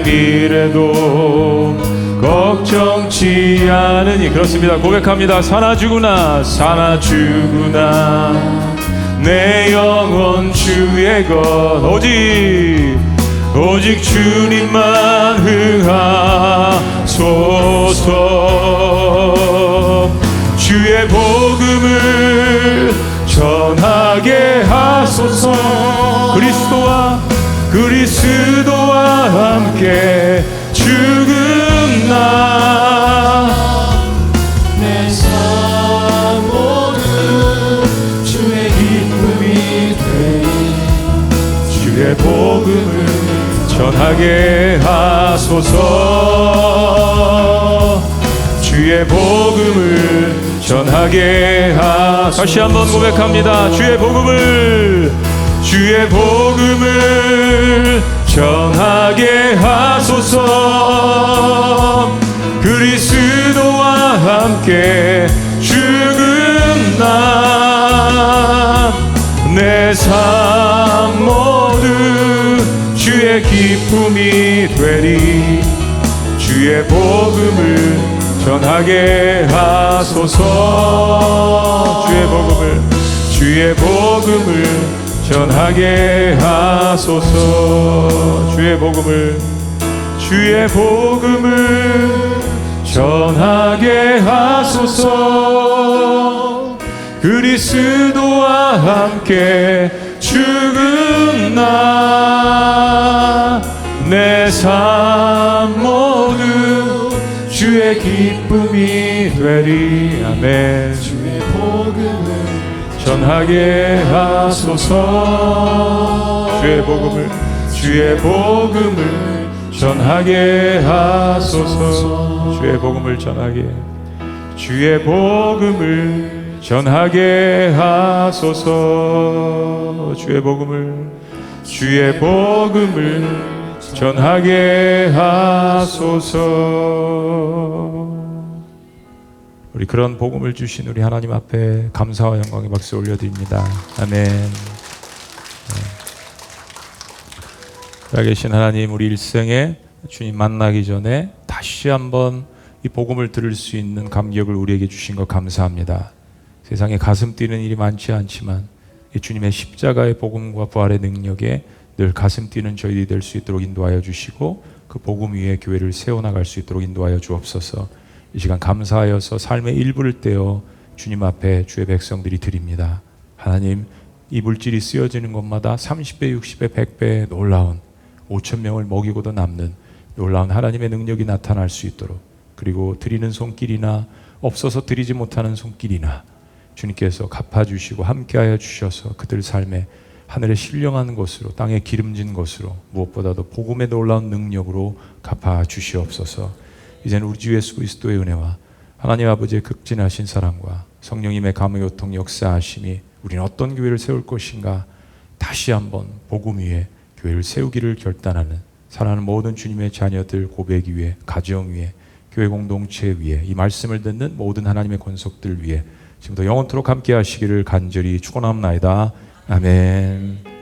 미래도 걱정치 않으니. 그렇습니다. 고백합니다. 사나 죽으나 내 영혼 주의 것. 오직 주님만 흥하소서. 주의 복음을 전하게 하소서. 그리스도와 함께 죽은 나 내 삶 모두 주의 기쁨이 되리. 주의 복음을 전하게 하소서. 주의 복음을 전하게 하소서. 다시 한번 고백합니다. 주의 복음을 전하게 하소서. 그리스도와 함께 죽은 나 내 삶 모두 주의 기쁨이 되리. 주의 복음을 전하게 하소서. 주의 복음을 전하게 하소서. 주의 복음을 전하게 하소서. 그리스도와 함께 죽은 나 내 삶 모두 주의 기쁨이 되리. 아멘. 주의 복음을 전하게 하소서. 주의 복음을 전하게 하소서. 주의 복음을 전하게 하소서. 주의 복음을 전하게 하소서. 우리 그런 복음을 주신 우리 하나님 앞에 감사와 영광의 박수 올려드립니다. 아멘. 살아계신 하나님, 우리 일생에 주님 만나기 전에 다시 한번 이 복음을 들을 수 있는 감격을 우리에게 주신 것 감사합니다. 세상에 가슴 뛰는 일이 많지 않지만 이 주님의 십자가의 복음과 부활의 능력에 늘 가슴 뛰는 저희들이 될 수 있도록 인도하여 주시고, 그 복음 위에 교회를 세워나갈 수 있도록 인도하여 주옵소서. 이 시간 감사하여서 삶의 일부를 떼어 주님 앞에 주의 백성들이 드립니다. 하나님, 이 물질이 쓰여지는 곳마다 30배, 60배, 100배의 놀라운 5,000명을 먹이고도 남는 놀라운 하나님의 능력이 나타날 수 있도록 그리고 드리는 손길이나 없어서 드리지 못하는 손길이나 주님께서 갚아주시고 함께하여 주셔서 그들 삶에 하늘의 신령한 것으로 땅에 기름진 것으로 무엇보다도 복음의 놀라운 능력으로 갚아주시옵소서. 이제는 우리 주 예수 그리스도의 은혜와 하나님 아버지의 극진하신 사랑과 성령님의 감화교통 역사하심이 우리는 어떤 교회를 세울 것인가 다시 한번 복음 위에 교회를 세우기를 결단하는 사랑하는 모든 주님의 자녀들 고백 위에 가정 위에 교회 공동체 위에 이 말씀을 듣는 모든 하나님의 권속들 위에 지금도 영원토록 함께 하시기를 간절히 축원합니다. 아멘.